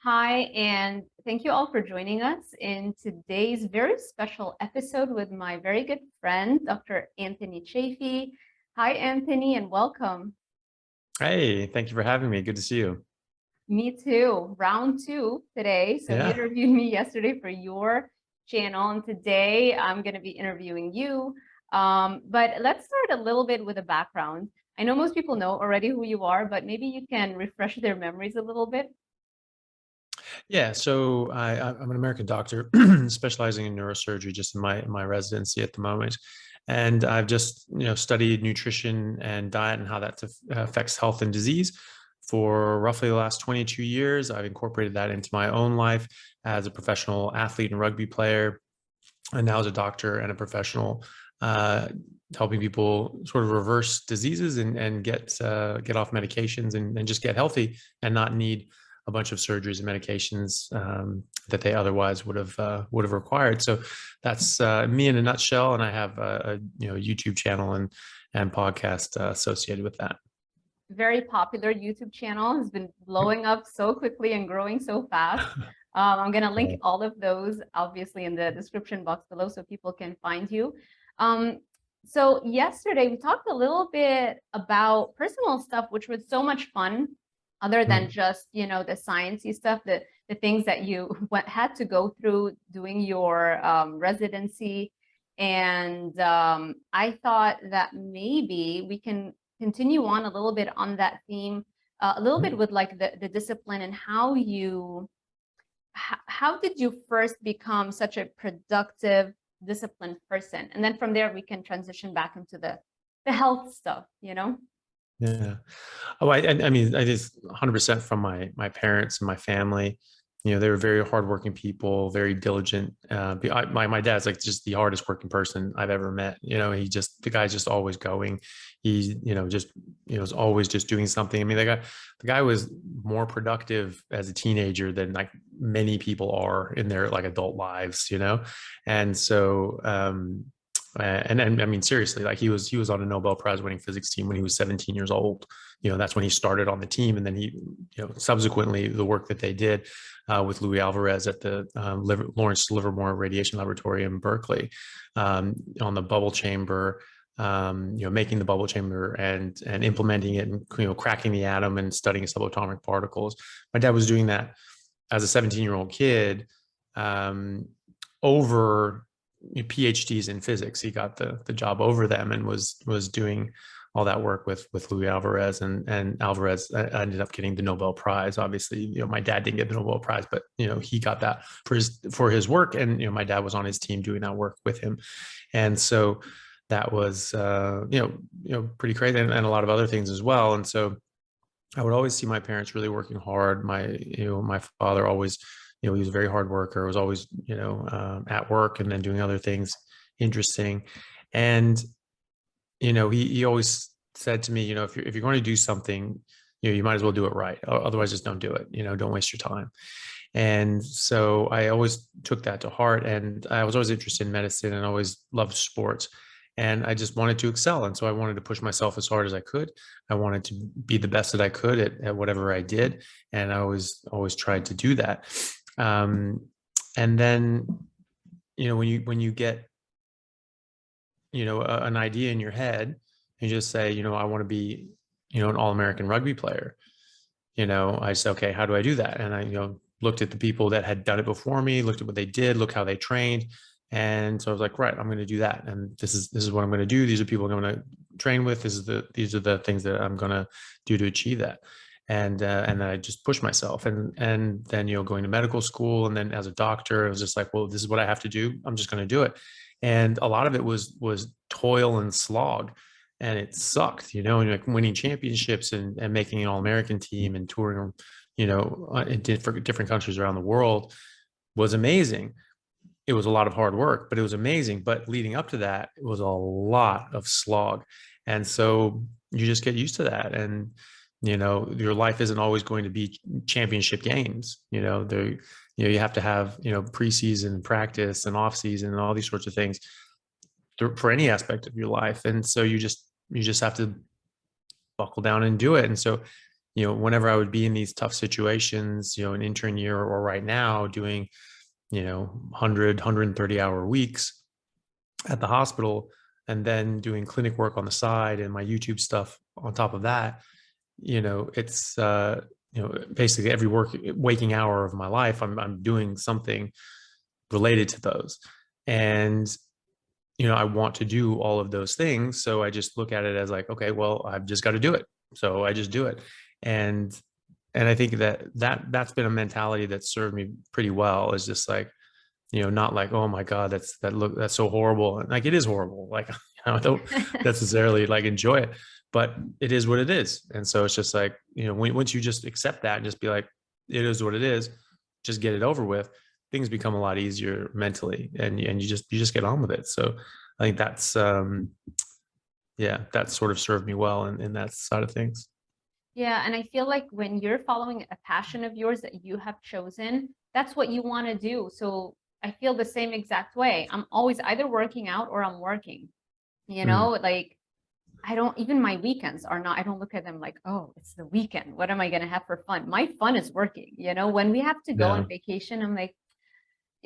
Hi, and thank you all for joining us in today's very special episode with my very good friend, Dr. Anthony Chaffee. Hi, Anthony, and welcome. Hey, thank you for having me. Good to see you. Me too. Round two today. So you Yeah. interviewed me yesterday for your channel, and today I'm going to be interviewing you. But let's start a little bit with a background. I know most people know already who you are, but maybe you can refresh their memories a little bit. Yeah. So I'm an American doctor specializing in neurosurgery just in my residency at the moment. And I've just, studied nutrition and diet and how that affects health and disease for roughly the last 22 years. I've incorporated that into my own life as a professional athlete and rugby player, and now as a doctor and a professional, uh, helping people sort of reverse diseases and get off medications and just get healthy and not need a bunch of surgeries and medications that they otherwise would have required. So that's me in a nutshell. And I have a YouTube channel and podcast associated with that. Very popular YouTube channel, has been blowing up so quickly and growing so fast. I'm going to link all of those obviously in the description box below so people can find you. So yesterday we talked a little bit about personal stuff, which was so much fun, other than just, the sciencey stuff, the things that you had to go through doing your residency. And I thought that maybe we can continue on a little bit on that theme, a little bit with like the discipline and how did you first become such a productive, disciplined person? And then from there, we can transition back into the health stuff, Yeah. Oh, I mean, I just 100% from my parents and my family. They were very hardworking people, very diligent. My dad's like just the hardest working person I've ever met. The guy's just always going. He's, is always just doing something. I mean, the guy was more productive as a teenager than like many people are in their like adult lives, And so, and I mean, seriously, like he was on a Nobel Prize winning physics team when he was 17 years old. That's when he started on the team. And then he, subsequently the work that they did with Louis Alvarez at the Lawrence Livermore Radiation Laboratory in Berkeley, on the bubble chamber, making the bubble chamber and implementing it and, cracking the atom and studying subatomic particles. My dad was doing that as a 17-year-old kid, over PhDs in physics. He got the job over them and was doing all that work with Louis Alvarez, and Alvarez ended up getting the Nobel Prize. Obviously, my dad didn't get the Nobel Prize, but he got that for his work, and my dad was on his team doing that work with him, and so that was pretty crazy, and a lot of other things as well. And so I would always see my parents really working hard. My father always, he was a very hard worker, was always, at work and then doing other things interesting. And, he always said to me, if you're going to do something, you might as well do it right. Otherwise just don't do it, don't waste your time. And so I always took that to heart, and I was always interested in medicine and always loved sports. And I just wanted to excel. And so I wanted to push myself as hard as I could. I wanted to be the best that I could at whatever I did. And I always tried to do that. And then, when you get, an idea in your head, and you just say, I want to be, an All-American rugby player. I said, okay, how do I do that? And I, looked at the people that had done it before me, looked at what they did, look how they trained. And so I was like, right, I'm going to do that. And this is what I'm going to do. These are people I'm going to train with. These are the things that I'm going to do to achieve that. And then I just pushed myself, and then, going to medical school, and then as a doctor, it was just like, well, this is what I have to do. I'm just going to do it. And a lot of it was toil and slog, and it sucked, and like winning championships and making an All-American team and touring, in different countries around the world was amazing. It was a lot of hard work, but it was amazing. But leading up to that, it was a lot of slog. And so you just get used to that. And, your life isn't always going to be championship games. You have to have, preseason practice and off season and all these sorts of things for any aspect of your life. And so you just have to buckle down and do it. And so whenever I would be in these tough situations, an intern year or right now doing, 100, 130 hour weeks at the hospital, and then doing clinic work on the side and my YouTube stuff on top of that, it's, basically every waking hour of my life, I'm doing something related to those. And, I want to do all of those things. So I just look at it as like, okay, well, I've just got to do it. So I just do it. And I think that's been a mentality that served me pretty well, is just like, not like, oh my God, that's so horrible. And like, it is horrible. Like, I don't necessarily like enjoy it, but it is what it is. And so it's just like, once you just accept that and just be like, it is what it is, just get it over with, things become a lot easier mentally, and you just get on with it. So I think that's, that sort of served me well in that side of things. Yeah, and I feel like when you're following a passion of yours that you have chosen, that's what you want to do. So I feel the same exact way. I'm always either working out or I'm working, like I don't, even my weekends are not, I don't look at them like, oh, it's the weekend, what am I going to have for fun? My fun is working. When we have to go on vacation, I'm like,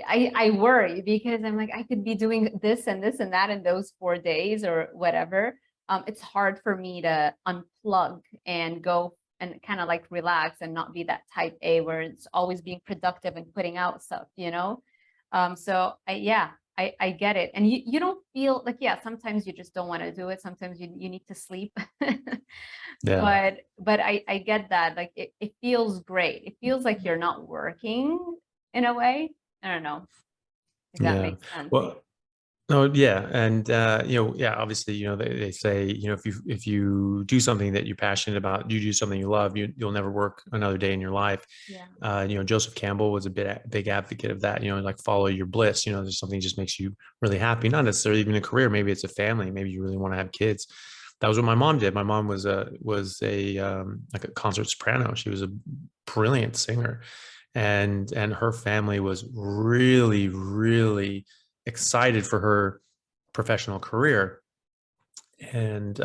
I worry, because I'm like, I could be doing this and this and that in those 4 days or whatever. It's hard for me to unplug and go and kind of like relax and not be that type A where it's always being productive and putting out stuff, So I get it. And you don't feel like, sometimes you just don't want to do it. Sometimes you need to sleep. Yeah. But I get that. Like it feels great. It feels like you're not working in a way. I don't know if that Yeah. makes sense. Well, no, yeah. And, obviously, they say, if you do something that you're passionate about, you do something you love, you'll never work another day in your life. Yeah. Joseph Campbell was a big advocate of that, like follow your bliss, there's something just makes you really happy, not necessarily even a career. Maybe it's a family. Maybe you really want to have kids. That was what my mom did. My mom was a like a concert soprano. She was a brilliant singer, and her family was really, really excited for her professional career. And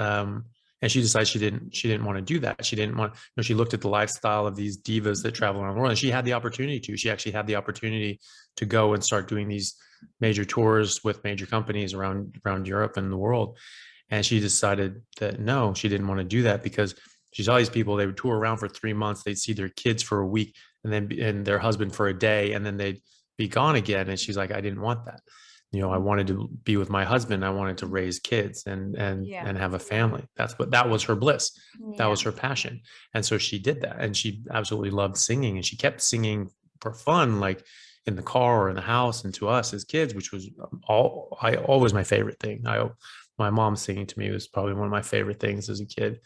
she decided she didn't want to do that. She didn't want, she looked at the lifestyle of these divas that travel around the world, and she had the opportunity to. She actually had the opportunity to go and start doing these major tours with major companies around Europe and the world. And she decided that no, she didn't want to do that, because she saw these people, they would tour around for 3 months, they'd see their kids for a week, and their husband for a day, and then they'd be gone again. And she's like, I didn't want that. I wanted to be with my husband. I wanted to raise kids and have a family. That was her bliss. That was her passion. And so she did that, and she absolutely loved singing, and she kept singing for fun, like in the car or in the house, and to us as kids, which was always my favorite thing. My mom singing to me was probably one of my favorite things as a kid.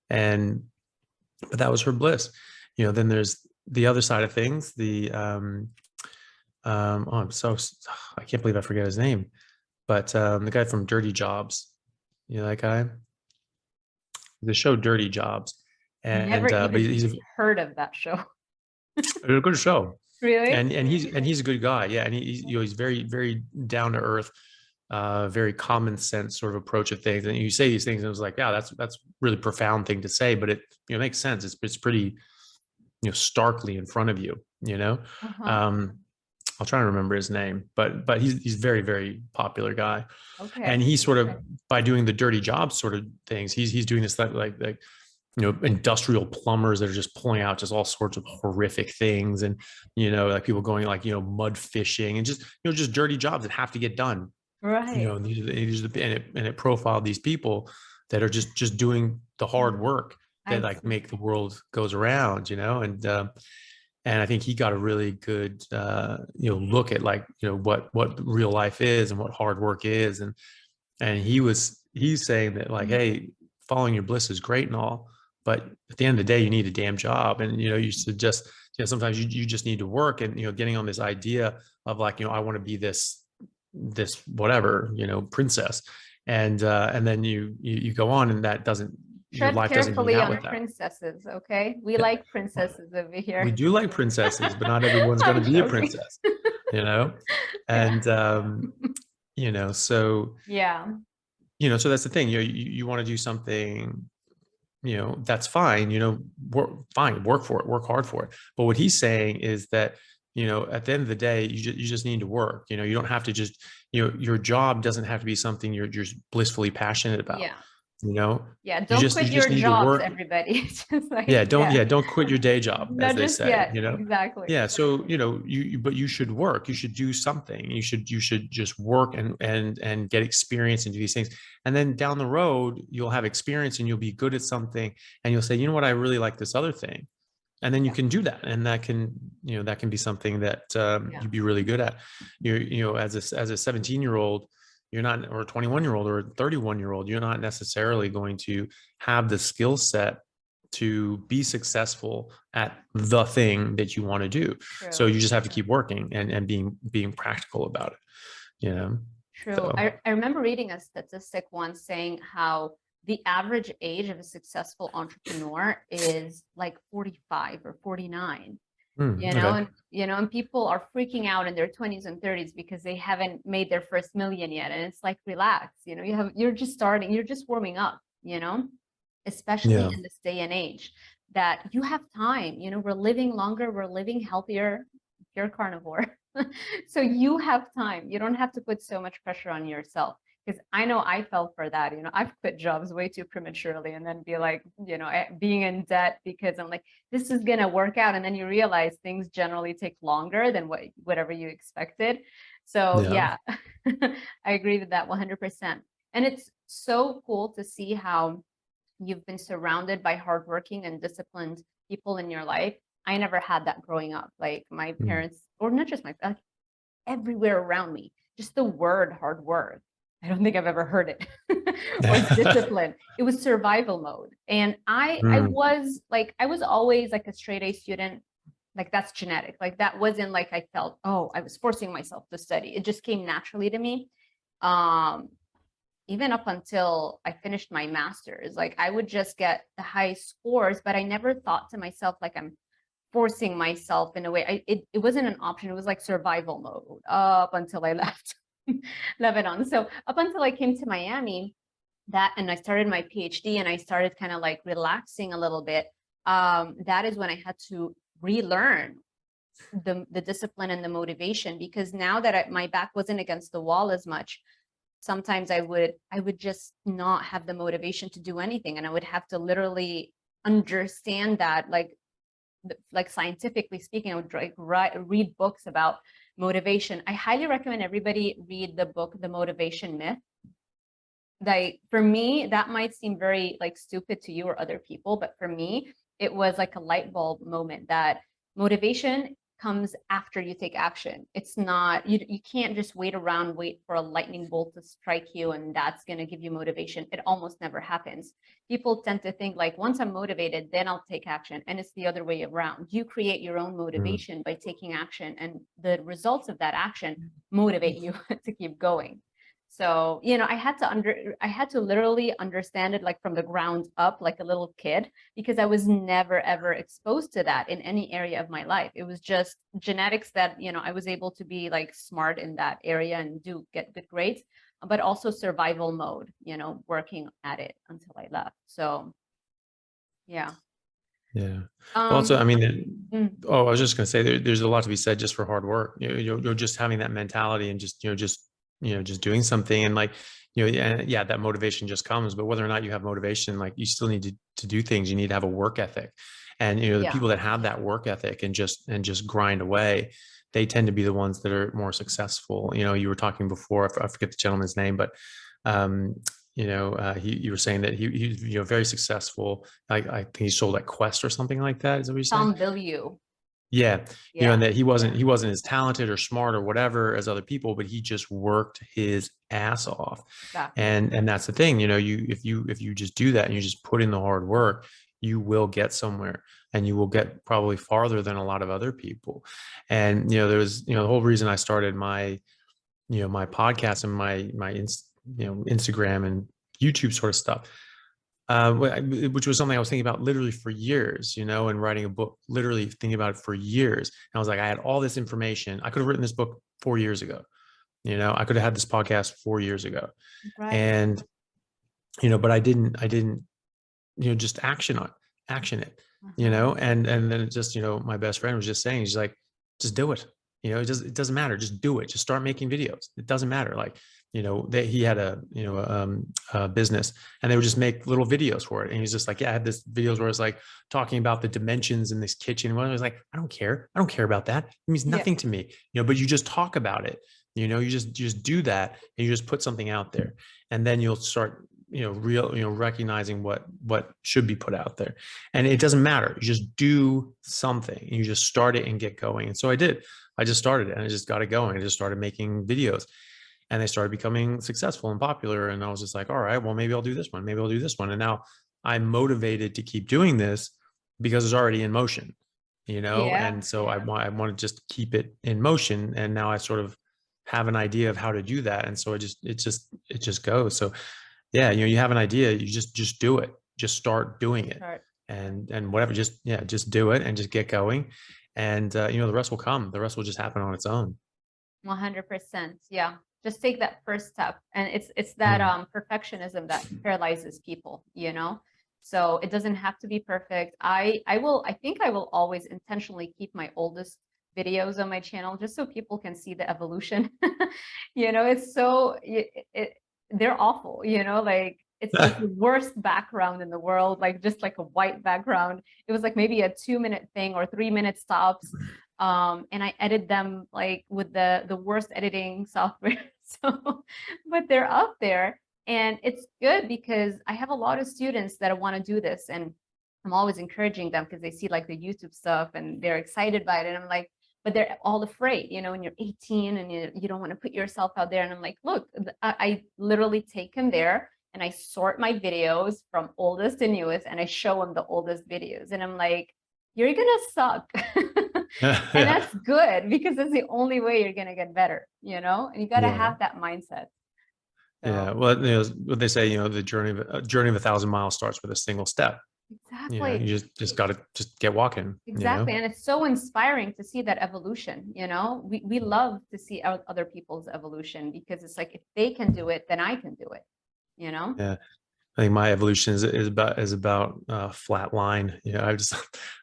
But that was her bliss. Then there's the other side of things, I can't believe I forget his name, but the guy from Dirty Jobs, that guy, the show Dirty Jobs, Never but even he's heard of that show. a good show, Really? and he's a good guy, yeah, and he's very, very down to earth, very common sense sort of approach of things. And you say these things, and it was like, yeah, that's really profound thing to say, but it makes sense. It's pretty starkly in front of you. I'll try to remember his name, but he's very, very popular guy. Okay. And he sort of, by doing the dirty job sort of things, he's doing this like industrial plumbers that are just pulling out just all sorts of horrific things, and like people going like mud fishing, and just dirty jobs that have to get done. Right. And it profiled these people that are just doing the hard work that like make the world goes around, and I think he got a really good look at like what real life is and what hard work is, and he's saying that like, hey, following your bliss is great and all, but at the end of the day, you need a damn job, and you should just sometimes you just need to work, and getting on this idea of like I want to be this whatever princess, and then you go on, and that doesn't. Your Tread life doesn't carefully mean out on with that. princesses, okay? We like princesses over here. We do like princesses, but not everyone's going to be a princess, and so yeah, so that's the thing. You want to do something you know, that's fine, you know, fine, work for it, work hard for it. But what he's saying is that, you know, at the end of the day, you just need to work. You know, you don't have to just, you know, your job doesn't have to be something you're just blissfully passionate about. Yeah. You know, Yeah. Don't you quit just your need to jobs, work. everybody. Just Yeah, like, yeah, don't quit your day job, as not they just say, yet. you know? Exactly. Yeah. So, you know, but you should work, you should do something. You should just work and get experience and do these things. And then down the road, you'll have experience and you'll be good at something. And you'll say, you know what, I really like this other thing. And then you Yeah. can do that. And that can, you know, that can be something that Yeah. you'd be really good at. You know, as a 17-year-old, you're not, or a 21-year-old or a 31-year-old, you're not necessarily going to have the skill set to be successful at the thing that you want to do. So True. you just have to keep working and being practical about it, you know? True. So, I remember reading a statistic once saying how the average age of a successful entrepreneur is like 45 or 49, okay. and people are freaking out in their 20s and 30s because they haven't made their first million yet. And it's like, relax, you're just starting, you're just warming up, especially Yeah. in this day and age that you have time, we're living longer, we're living healthier, you're carnivore. So you have time. You don't have to put so much pressure on yourself. Because I know I fell for that. I've quit jobs way too prematurely and then be like, being in debt because I'm like, this is gonna work out. And then you realize things generally take longer than whatever you expected. So Yeah. yeah, I agree with that 100%. And it's so cool to see how you've been surrounded by hardworking and disciplined people in your life. I never had that growing up. Like my Mm. parents, or not just my, like everywhere around me, just the word hard work. I don't think I've ever heard it. Or discipline. It was survival mode. And I Mm. was like, I was always like a straight A student. Like that's genetic. Like that wasn't like I felt, oh, I was forcing myself to study. It just came naturally to me. Um, Even up until I finished my master's, like I would just get the high scores, but I never thought to myself, like I'm forcing myself in a way. It wasn't an option. It was like survival mode up until I left Lebanon. So up until I came to Miami, and I started my PhD and I started kind of like relaxing a little bit. That is when I had to relearn the discipline and the motivation, because now that my back wasn't against the wall as much, sometimes I would just not have the motivation to do anything, and I would have to literally understand that, like scientifically speaking. I would read books about motivation. I highly recommend everybody read the book The Motivation Myth. Like for me, that might seem very like stupid to you or other people, but for me, it was like a light bulb moment that motivation comes after you take action. It's not, you can't just wait around, wait for a lightning bolt to strike you and that's going to give you motivation. It almost never happens. People tend to think like, once I'm motivated, then I'll take action. And it's the other way around. You create your own Mm. motivation by taking action, and the results of that action motivate you to keep going. So, I had to literally understand it like from the ground up, like a little kid, because I was never ever exposed to that in any area of my life. It was just genetics that, I was able to be like smart in that area and get good grades, but also survival mode, working at it until I left. So, yeah. Yeah. Also, Um, I mean, mm, oh, I was just going to say there's a lot to be said just for hard work. You're just having that mentality and just, just doing something, and like, and yeah, that motivation just comes. But whether or not you have motivation, like you still need to do things. You need to have a work ethic, and the yeah. people that have that work ethic and just grind away, they tend to be the ones that are more successful. You were talking before, I forget the gentleman's name, but um, you were saying that he's very successful. I think he sold at Quest or something like that. Is that what you're saying? Tom Bilyeu. Yeah, Yeah. and that he wasn't as talented or smart or whatever as other people, but he just worked his ass off. Exactly. And that's the thing, if you just do that and you just put in the hard work, you will get somewhere, and you will get probably farther than a lot of other people. And there was the whole reason I started my my podcast and my Instagram and YouTube sort of stuff, which was something I was thinking about literally for years, and writing a book, literally thinking about it for years. And I was like, I had all this information. I could have written this book 4 years ago. I could have had this podcast 4 years ago. Right. And, but I didn't just action it, Uh-huh. and then it just, my best friend was just saying, she's like, just do it. It doesn't matter. Just do it. Just start making videos. It doesn't matter. Like, he had a business, and they would just make little videos for it. And he's just like, yeah, I had this videos where it's like talking about the dimensions in this kitchen. And I was like, I don't care. I don't care about that. It means Yeah. nothing to me, but you just talk about it, you just do that, and you just put something out there, and then you'll start, recognizing what should be put out there. And it doesn't matter. You just do something, and you just start it and get going. And so I did. I just started it, and I just got it going. I just started making videos, and they started becoming successful and popular. And I was just like, all right, well, maybe I'll do this one. Maybe I'll do this one. And now I'm motivated to keep doing this because it's already in motion, Yeah. and so I want to just keep it in motion. And now I sort of have an idea of how to do that. And so it just goes. So yeah, you have an idea, you just do it. Just start doing it. Start. And whatever, just do it and just get going. And the rest will come. The rest will just happen on its own. 100%. Yeah. Just take that first step. And it's that Mm. perfectionism that paralyzes people, So it doesn't have to be perfect. I think I will always intentionally keep my oldest videos on my channel just so people can see the evolution. It's so they're awful, like it's like the worst background in the world, like just like a white background. It was like maybe a 2-minute thing or 3-minute stops. And I edit them like with the worst editing software. So, but they're up there, and it's good because I have a lot of students that want to do this, and I'm always encouraging them because they see like the YouTube stuff and they're excited by it. And I'm like, but they're all afraid, when you're 18 and you don't want to put yourself out there. And I'm like, look, I literally take them there and I sort my videos from oldest to newest, and I show them the oldest videos. And I'm like, you're gonna suck. And Yeah. that's good because that's the only way you're gonna get better, and you gotta Yeah. have that mindset. Yeah. So Well, what they say, the journey of 1,000 miles starts with a single step. You exactly. just got to just get walking. Exactly. And it's so inspiring to see that evolution, we love to see other people's evolution because it's like if they can do it, then I can do it. Yeah. I think my evolution is about flat line.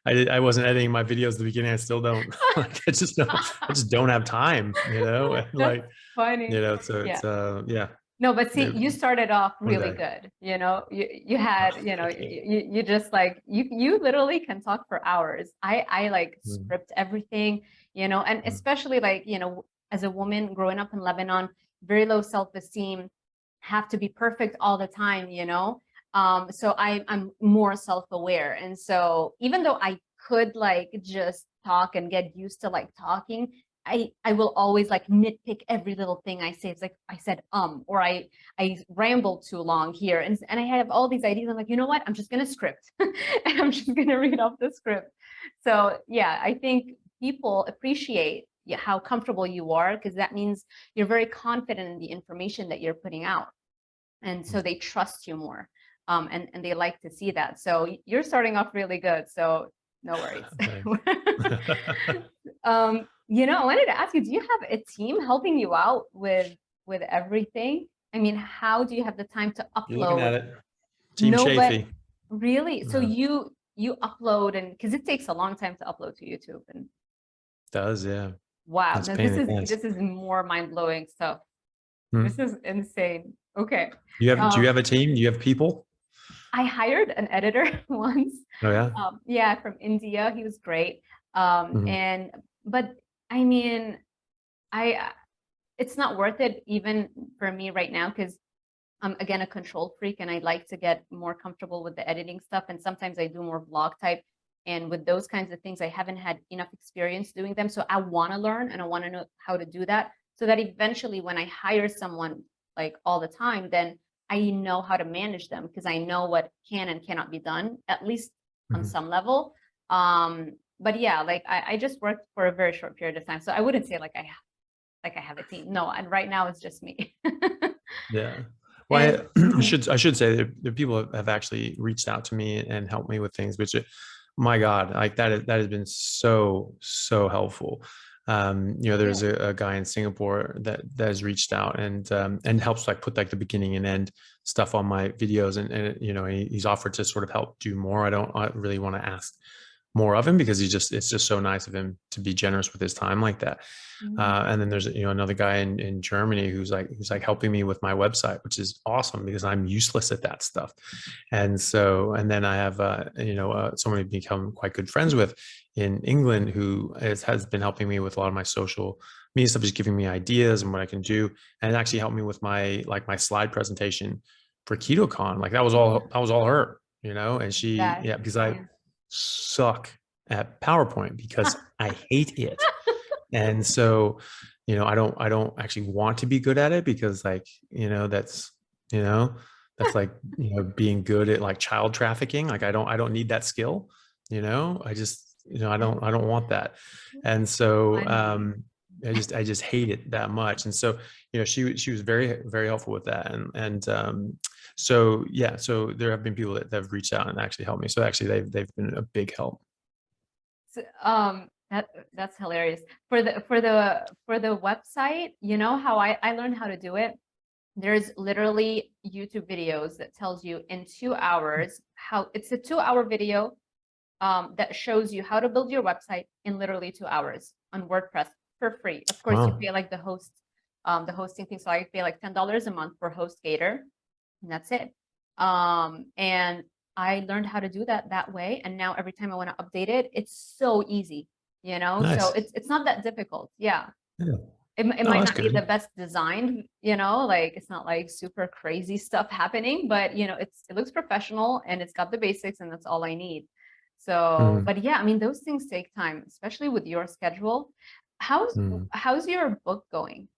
I wasn't editing my videos at the beginning. I still don't. Like, I just don't have time. And That's like, funny. so Yeah. it's yeah. No, but see, you started off One really day. good. You had, Thank you. you just like you literally can talk for hours. I like Mm, script everything, and mm, especially like, as a woman growing up in Lebanon, very low self-esteem, have to be perfect all the time. So I'm more self-aware. And so even though I could like just talk and get used to like talking, I will always like nitpick every little thing I say. It's like I said or I rambled too long here, and I have all these ideas. I'm like, you know what? I'm just gonna script and I'm just gonna read off the script. So yeah, I think people appreciate how comfortable you are because that means you're very confident in the information that you're putting out, and so mm. they trust you more, and they like to see that. So you're starting off really good. So no worries. Thanks. I wanted to ask you, do you have a team helping you out with everything? I mean, how do you have the time to You're looking upload? at it. Team No, but Chaffee. really, so Uh, you upload, and because it takes a long time to upload to YouTube, and does, yeah. wow, It's a now pain this in is the ass. this is more mind-blowing stuff. This Hmm. is insane. Okay. Do you Um, have a team? Do you have people? I hired an editor once. Oh yeah. Yeah, from India. He was great. Mhm. But I mean, I it's not worth it even for me right now because I'm again a control freak and I like to get more comfortable with the editing stuff. And sometimes I do more vlog type. And with those kinds of things, I haven't had enough experience doing them. So I want to learn and I want to know how to do that so that eventually when I hire someone like all the time, then I know how to manage them because I know what can and cannot be done, at least on Mhm. some level. But yeah, like I just worked for a very short period of time. So I wouldn't say like I have a team. No, and right now it's just me. Yeah. Well, And I mhm, should say that the people have actually reached out to me and helped me with things, which my God, like that has been so, so helpful. There's Good. a guy in Singapore that has reached out and helps like put like the beginning and end stuff on my videos, and he's offered to sort of help do more. I really want to ask more of him because it's just so nice of him to be generous with his time like that. And then there's another guy in Germany who's like helping me with my website, which is awesome because I'm useless at that stuff. And then I have someone I've become quite good friends with in England who has been helping me with a lot of my social media stuff, just giving me ideas and what I can do, and actually helped me with my slide presentation for KetoCon. Like that was all her, and because I suck at PowerPoint because I hate it. And so, I don't actually want to be good at it because that's like, being good at like child trafficking. Like I don't need that skill, I just, I don't want that. And so, I just hate it that much. And so, she was very, very helpful with that. So there have been people that have reached out and actually helped me. So actually they've been a big help. So, that's hilarious. For the website, you know how I learned how to do it? There's literally YouTube videos that tells you in 2 hours it's a 2-hour video that shows you how to build your website in literally 2 hours on WordPress for free. Of course, you pay like the hosting thing. So I pay like $10 a month for HostGator, and that's it. And I learned how to do that way. And now every time I want to update it, it's so easy, Nice. so it's not that difficult. Yeah. It might not be good. the best designed, like it's not like super crazy stuff happening, but it looks professional and it's got the basics and that's all I need. So, but yeah, I mean, those things take time, especially with your schedule. How's your book going?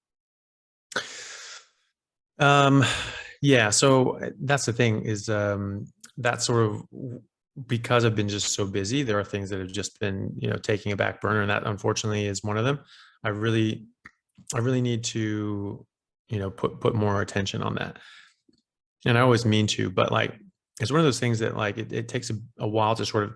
Yeah, so that's the thing is that sort of, because I've been just so busy, there are things that have just been, taking a back burner, and that unfortunately is one of them. I really need to, put more attention on that. And I always mean to, but like, it's one of those things that like, it takes a while to sort of,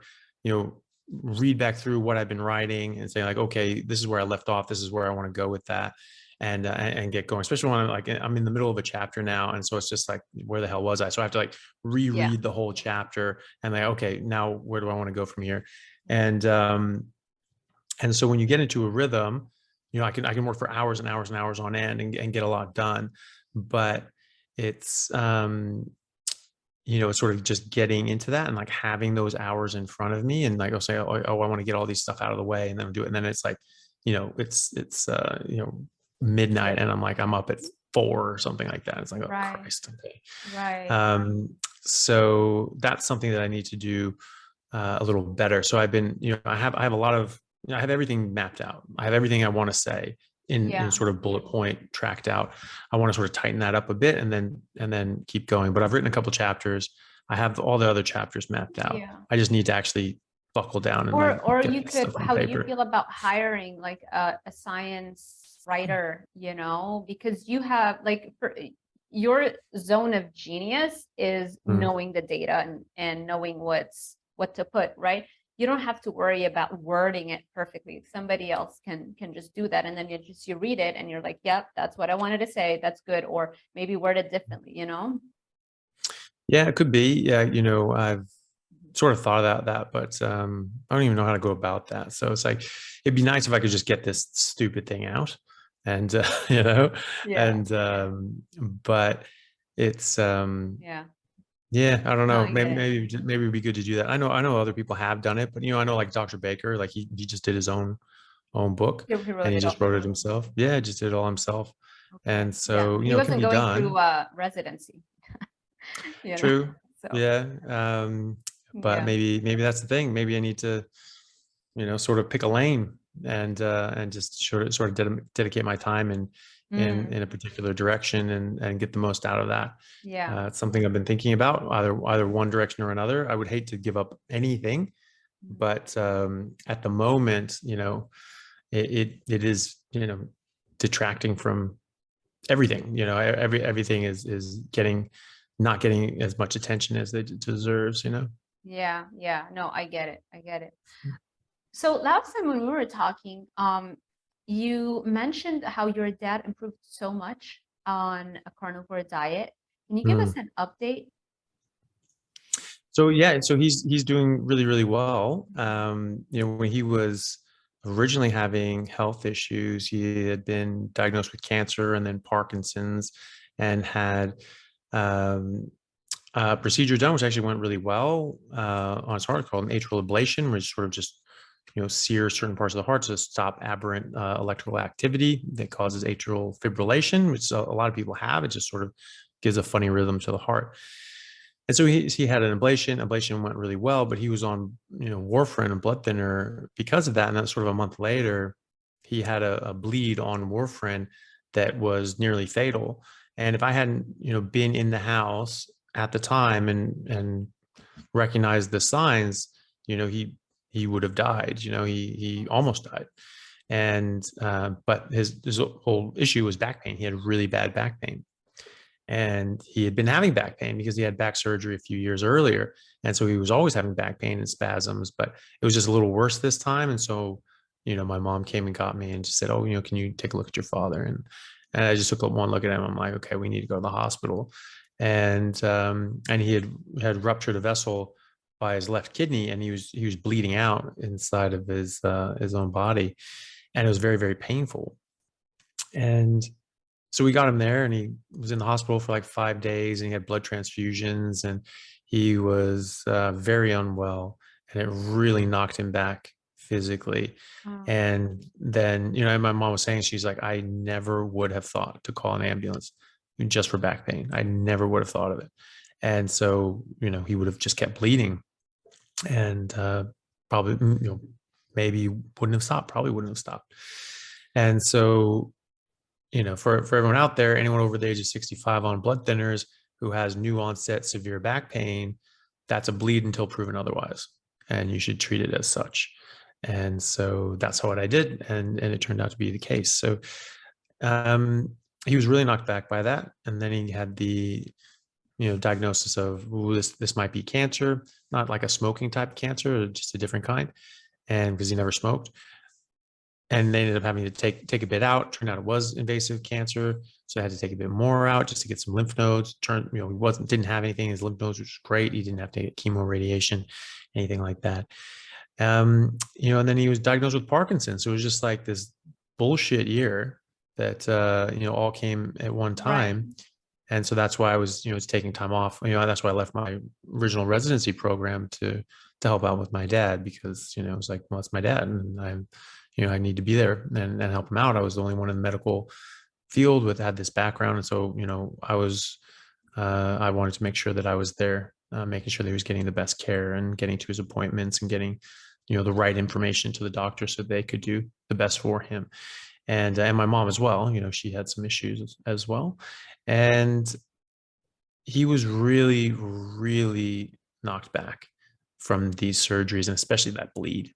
read back through what I've been writing and say like, okay, this is where I left off. This is where I want to go with that. And get going, especially when I'm in the middle of a chapter now. And so it's just like, where the hell was I? So I have to like reread the whole chapter and like, okay, now where do I want to go from here? And so when you get into a rhythm, I can work for hours and hours and hours on end and get a lot done. But it's, it's sort of just getting into that and like having those hours in front of me and like, I'll say, oh, I want to get all these stuff out of the way and then I'll do it. And then it's like, it's midnight and I'm up at 4 or something like that. It's like, oh Christ. Okay. Right. So that's something that I need to do a little better. So I've been, I have a lot of, I have everything mapped out. I have everything I want to say in sort of bullet point tracked out. I want to sort of tighten that up a bit and then keep going. But I've written a couple chapters. I have all the other chapters mapped out. I just need to actually buckle down and or you could, how do you feel about hiring like a science writer, because you have like, your zone of genius is knowing the data and knowing what to put, right? You don't have to worry about wording it perfectly. Somebody else can just do that. And then you read it and you're like, yep, that's what I wanted to say. That's good. Or maybe word it differently, Yeah, it could be. Yeah. I've sort of thought about that, but I don't even know how to go about that. So it's like, it'd be nice if I could just get this stupid thing out and, but it's, yeah, I don't know. Maybe it'd be good to do that. I know other people have done it, but I know like Dr. Baker, like he just did his own book and he just wrote it himself. Yeah, just did it all himself. And so, he wasn't going through residency. True. Yeah. But maybe that's the thing. Maybe I need to, sort of pick a lane and just sort of dedicate my time in a particular direction and get the most out of that. It's something I've been thinking about, either one direction or another. I would hate to give up anything, but at the moment, it is, detracting from everything. Everything is not getting as much attention as it deserves. Yeah, yeah. No, I get it. I get it. So last time when we were talking, you mentioned how your dad improved so much on a carnivore diet. Can you give us Mm. an update? So yeah, so he's doing really, really well. When he was originally having health issues, he had been diagnosed with cancer and then Parkinson's, and had um, a procedure done, which actually went really well on his heart, called an atrial ablation, which sort of just sear certain parts of the heart to stop aberrant electrical activity that causes atrial fibrillation, which a lot of people have. It just sort of gives a funny rhythm to the heart. And so he had an ablation. Ablation went really well, but he was on warfarin and blood thinner because of that. And then sort of a month later, he had a bleed on warfarin that was nearly fatal. And if I hadn't been in the house at the time and recognized the signs, he would have died. He almost died. And but his whole issue was back pain. He had really bad back pain, and he had been having back pain because he had back surgery a few years earlier, and so he was always having back pain and spasms, but it was just a little worse this time. And so my mom came and got me and just said, oh, can you take a look at your father? And I just took one look at him. I'm like, okay, we need to go to the hospital. And he had ruptured a vessel by his left kidney, and he was bleeding out inside of his own body, and it was very, very painful. And so we got him there, and he was in the hospital for like 5 days, and he had blood transfusions, and he was very unwell, and it really knocked him back physically. Mm. And then, and my mom was saying, she's like, I never would have thought to call an ambulance just for back pain. I never would have thought of it. And so, he would have just kept bleeding, and probably, maybe wouldn't have stopped, probably wouldn't have stopped. And so, for everyone out there, anyone over the age of 65 on blood thinners who has new onset severe back pain, that's a bleed until proven otherwise, and you should treat it as such. And so that's what I did, and it turned out to be the case. So he was really knocked back by that, and then he had the diagnosis of, ooh, this might be cancer, not like a smoking type cancer, just a different kind, and because he never smoked. And they ended up having to take a bit out. Turned out it was invasive cancer, so I had to take a bit more out just to get some lymph nodes. He didn't have anything in his lymph nodes, which was great. He didn't have to get chemo, radiation, anything like that. And then he was diagnosed with Parkinson's. So it was just like this bullshit year that all came at one Right. time. And so that's why I was taking time off. That's why I left my original residency program to help out with my dad, because it was like, well, it's my dad, and I need to be there and help him out. I was the only one in the medical field with had this background, and so I wanted to make sure that I was there, making sure that he was getting the best care and getting to his appointments and getting the right information to the doctor so they could do the best for him. And my mom as well, she had some issues as well, and he was really, really knocked back from these surgeries, and especially that bleed.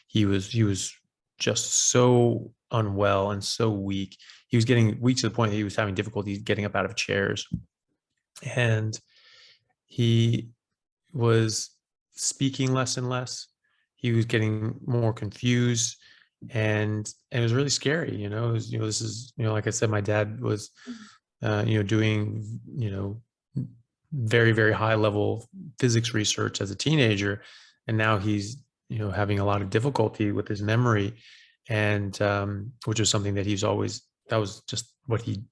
He was just so unwell and so weak. He was getting weak to the point that he was having difficulty getting up out of chairs, and he was speaking less and less. He was getting more confused, and it was really scary. This is, like I said, my dad was doing very, very high level physics research as a teenager, and now he's having a lot of difficulty with his memory, and which was something that that was just what he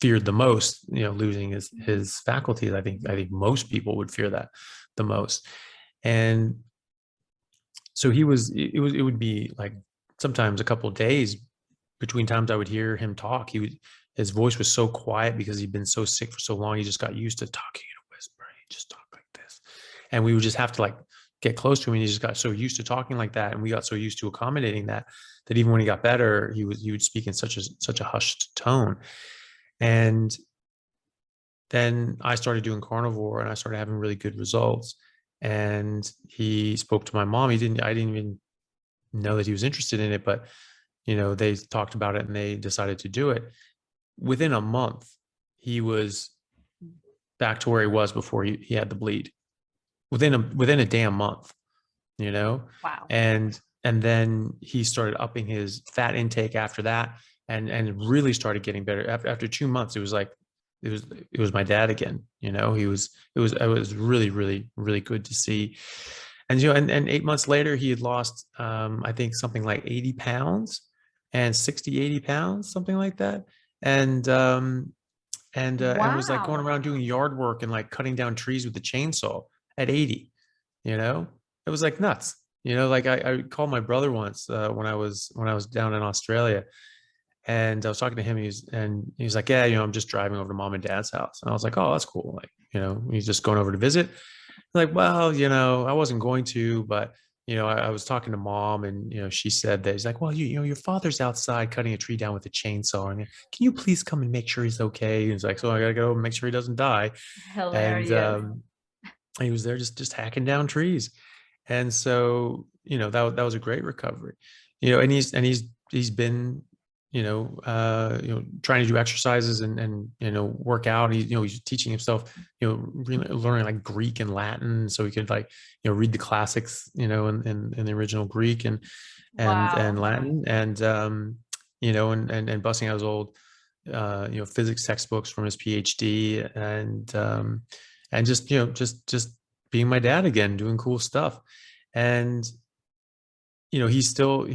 feared the most, losing his faculties. I think most people would fear that the most. And so it would be like sometimes a couple of days between times I would hear him talk. His voice was so quiet because he'd been so sick for so long. He just got used to talking in a whisper. He just talked like this, and we would just have to like get close to him. And he just got so used to talking like that, and we got so used to accommodating that even when he got better, he would speak in such a hushed tone. And then I started doing carnivore, and I started having really good results. And he spoke to my mom. I didn't even know that he was interested in it, but they talked about it and they decided to do it. Within a month, he was back to where he was before he had the bleed. within a damn month, you know, Wow. and then he started upping his fat intake after that, and really started getting better. After 2 months, it was like it was my dad again. You know, it was really, really, really good to see. And and 8 months later, he had lost I think something like 80 pounds and 60, 80 pounds, something like that. And and was like going Wow. around doing yard work and like cutting down trees with the chainsaw at 80. You know, it was like nuts. You know, like I called my brother once when I was down in Australia, and I was talking to him. He was like, yeah, I'm just driving over to mom and dad's house. And I was like, oh, that's cool. Like, he's just going over to visit. Like, well, I wasn't going to, but I was talking to mom, and she said that. He's like, well, your father's outside cutting a tree down with a chainsaw, and can you please come and make sure he's okay? And he's like, so I gotta go make sure he doesn't die. And Hilarious. he was there just hacking down trees. And so that was a great recovery. And he's been trying to do exercises and work out. He's teaching himself really learning like Greek and Latin, so he could like read the classics in the original Greek and Wow. Latin, and busting out his old physics textbooks from his PhD, and just being my dad again, doing cool stuff. And he's still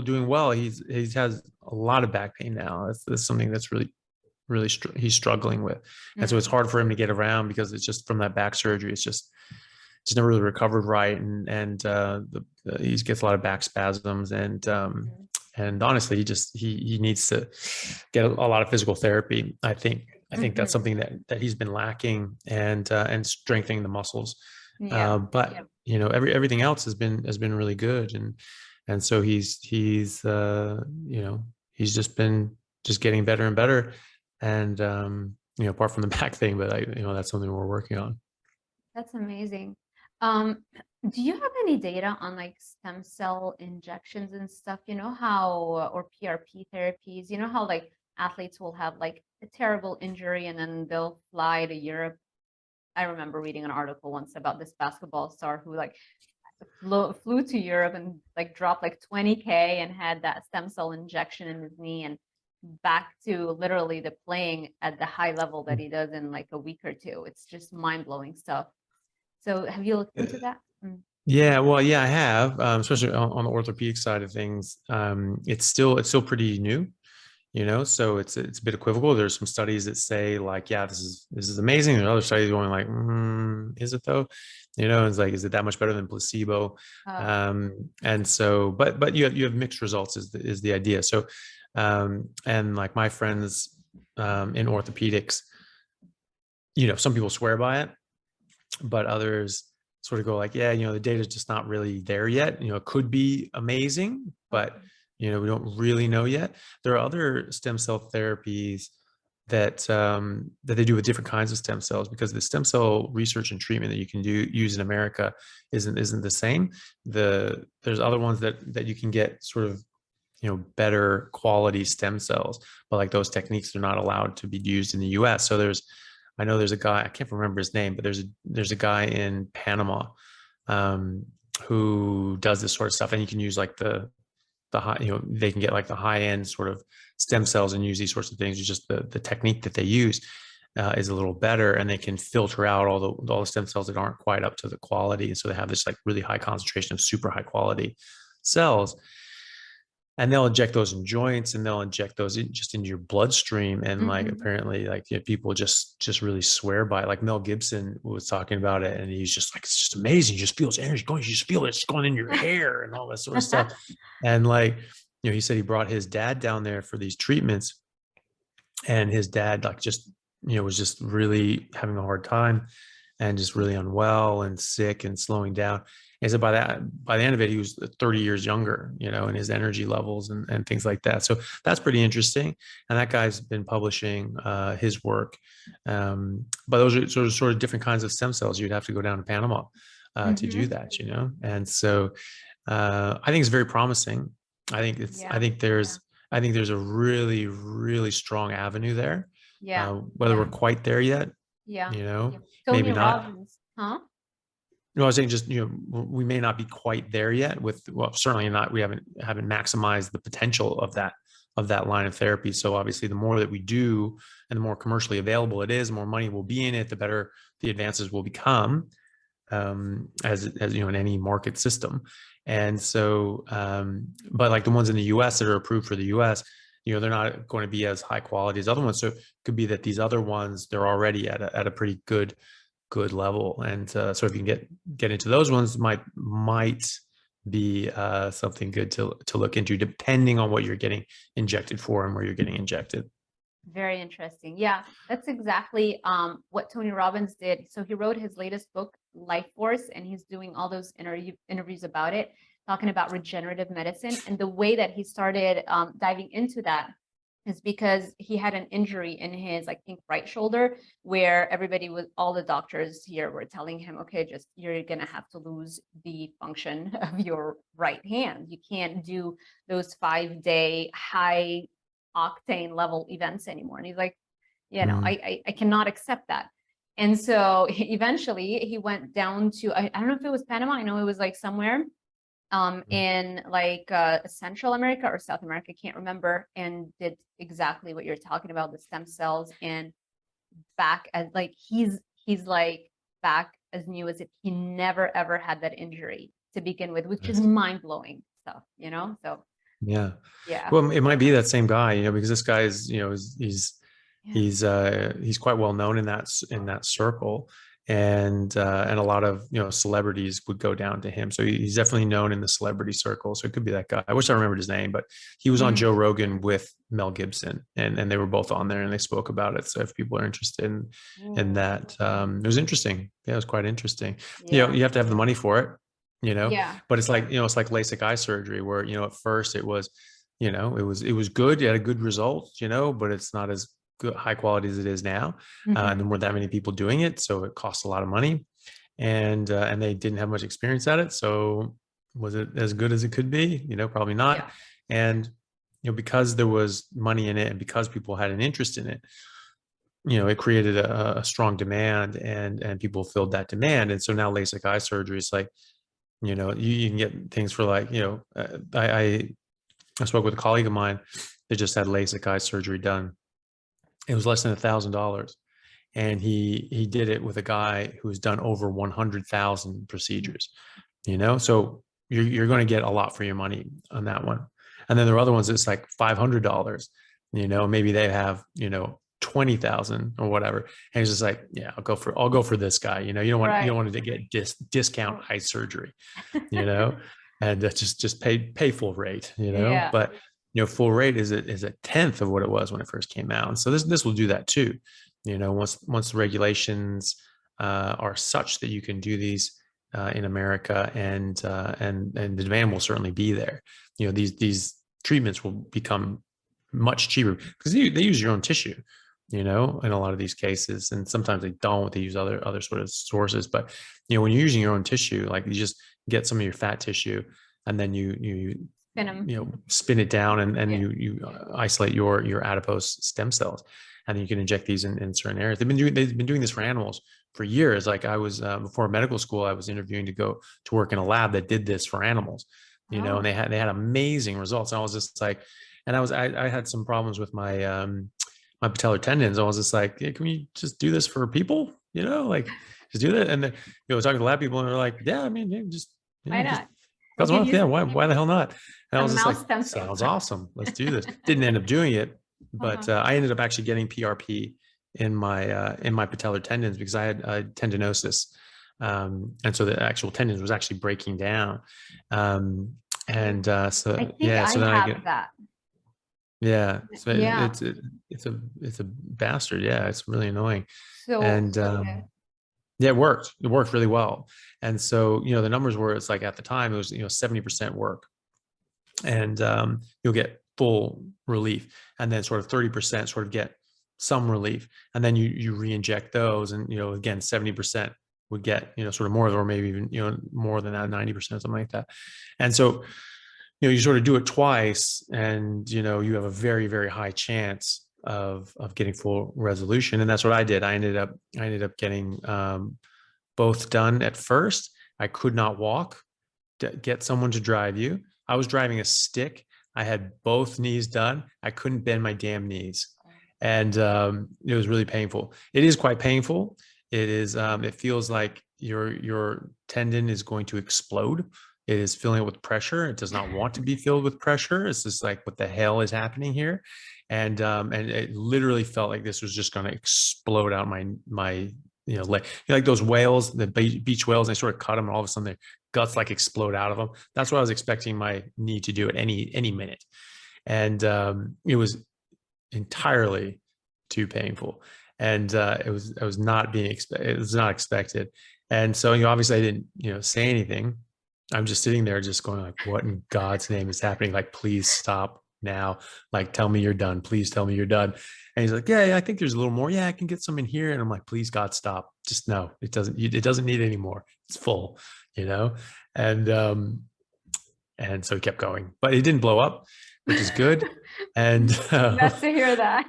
doing well. He has a lot of back pain now. That's something that's really he's struggling with. And so it's hard for him to get around, because it's just from that back surgery. It's just never really recovered right, and he gets a lot of back spasms, and honestly, he needs to get a lot of physical therapy. I think that's something that he's been lacking, and strengthening the muscles. Yeah. But everything else has been really good, and so he's just been getting better and better, and apart from the back thing, but that's something we're working on. That's amazing. Do you have any data on like stem cell injections and stuff? You know how, or PRP therapies, you know how like athletes will have like a terrible injury and then they'll fly to Europe. I remember reading an article once about this basketball star who like flew to Europe and like dropped like 20K and had that stem cell injection in his knee, and back to literally the playing at the high level that he does in like a week or two. It's just mind-blowing stuff. So have you looked into that? Yeah, well, yeah, I have, especially on the orthopedic side of things. It's still pretty new, so it's a bit equivocal. There's some studies that say like, yeah, this is amazing. There are other studies going like, is it though? It's like, is it that much better than placebo? And so, but you have mixed results is the idea. So, and like my friends in orthopedics, some people swear by it, but others sort of go like, yeah, the data is just not really there yet. It could be amazing, but we don't really know yet. There are other stem cell therapies that they do with different kinds of stem cells, because the stem cell research and treatment that you can use in America isn't the same. There's other ones that you can get sort of better quality stem cells, but like those techniques are not allowed to be used in the US. So I know there's a guy, I can't remember his name, but there's a guy in Panama who does this sort of stuff, and you can use like the high, they can get like the high end sort of stem cells and use these sorts of things. It's just the technique that they use is a little better, and they can filter out all the stem cells that aren't quite up to the quality. And so they have this like really high concentration of super high quality cells. And they'll inject those in joints, and they'll inject those just into your bloodstream. And like, apparently like people just really swear by it. Like Mel Gibson was talking about it, and he's just like, it's just amazing. You just feel his energy going. You just feel it's going in your hair and all that sort of stuff. And like, he said he brought his dad down there for these treatments, and his dad like just, was just really having a hard time, and just really unwell and sick and slowing down. And so by the end of it, he was 30 years younger, in his energy levels and things like that. So that's pretty interesting. And that guy's been publishing his work. But those are sort of different kinds of stem cells. You'd have to go down to Panama to do that, And so I think it's very promising. I think there's a really, really strong avenue there. Yeah. Whether we're quite there yet, Yeah. maybe Tony not. Robbins, huh? I was saying just, we may not be quite there yet with, well, certainly not, we haven't maximized the potential of that line of therapy. So obviously the more that we do and the more commercially available it is, the more money will be in it, the better the advances will become, as in any market system. And so, but like the ones in the US that are approved for the US, they're not going to be as high quality as other ones. So it could be that these other ones, they're already at a pretty good level. And so if you can get into those ones, might be something good to look into, depending on what you're getting injected for and where you're getting injected. Very interesting. Yeah, that's exactly what Tony Robbins did. So he wrote his latest book, Life Force, and he's doing all those interviews about it, talking about regenerative medicine. And the way that he started diving into that is because he had an injury in his, I think, right shoulder, where all the doctors here were telling him, okay, you're going to have to lose the function of your right hand. You can't do those 5-day high octane level events anymore. And he's like, I cannot accept that. And so eventually he went down to, I don't know if it was Panama. I know it was like somewhere in like Central America or South America, I can't remember, and did exactly what you're talking about, the stem cells, and back as like he's like back as new as if he never ever had that injury to begin with, which is mind-blowing stuff, so yeah. Yeah. Well, it might be that same guy, because this guy is, he's quite well known in that circle, and a lot of celebrities would go down to him. So he's definitely known in the celebrity circle. So it could be that guy. I wish I remembered his name, but he was on Joe Rogan with Mel Gibson, and they were both on there and they spoke about it. So if people are interested in that, it was interesting. Yeah, it was quite interesting. Yeah. You have to have the money for it. Yeah. But it's like, it's like LASIK eye surgery where, at first it was, it was good. You had a good result, but it's not as good, high quality as it is now. And there weren't that many people doing it. So it costs a lot of money, and they didn't have much experience at it. So was it as good as it could be? Probably not. Yeah. And, because there was money in it and because people had an interest in it, it created a strong demand, and people filled that demand. And so now LASIK eye surgery is like, you can get things for like, I spoke with a colleague of mine that just had LASIK eye surgery done. It was less than $1,000. And he did it with a guy who's done over 100,000 procedures, so you're going to get a lot for your money on that one. And then there are other ones that's like $500, maybe they have, 20,000 or whatever. And he's just like, yeah, I'll go for this guy. You don't want to get discount eye surgery, and just pay full rate, Yeah. but full rate is a tenth of what it was when it first came out. And so this will do that too. Once the regulations are such that you can do these in America, and the demand will certainly be there. These treatments will become much cheaper because they use your own tissue, in a lot of these cases. And sometimes they don't, they use other sort of sources. But, when you're using your own tissue, like you just get some of your fat tissue and then you spin it down, and you isolate your adipose stem cells, and then you can inject these in certain areas. They've been doing this for animals for years. Like I was, before medical school, I was interviewing to go to work in a lab that did this for animals, and they had amazing results. And I was just like, and I had some problems with my, my patellar tendons. I was just like, hey, can we just do this for people? Like just do that. And then, talking to lab people, and they're like, yeah, I mean, just, why not? Yeah, why the hell not? And I was just like, stem sounds awesome. Let's do this. Didn't end up doing it, but I ended up actually getting PRP in my patellar tendons because I had tendinosis, and so the actual tendons was actually breaking down. So I think yeah, so then I I get that. Yeah, so Yeah. it's a bastard. Yeah, it's really annoying. So And yeah, it worked really well. And so the numbers were, it's like at the time it was 70% work, and you'll get full relief, and then sort of 30% sort of get some relief, and then you re-inject those, and again 70% would get sort of more, or maybe even more than that, 90%, something like that. And so you sort of do it twice, and you have a very, very high chance of getting full resolution. And that's what I did. I ended up getting both done at first, I could not walk. Get someone to drive you. I was driving a stick. I had both knees done. I couldn't bend my damn knees. And it was really painful. It is quite painful. It is, it feels like your tendon is going to explode. It is filling it with pressure. It does not want to be filled with pressure. It's just like, what the hell is happening here? And it literally felt like this was just going to explode out my leg. Like those whales, the beach whales, they sort of cut them, and all of a sudden their guts like explode out of them. That's what I was expecting my knee to do at any minute. And it was entirely too painful. And it was not expected. And so, obviously I didn't, say anything. I'm just sitting there just going like, what in God's name is happening? Like, please stop now. Like, tell me you're done. Please tell me you're done. And he's like, yeah, I think there's a little more. Yeah, I can get some in here. And I'm like, please, God, stop. Just no, it doesn't need any more. It's full, and so he kept going, but it didn't blow up, which is good. And Glad to hear that.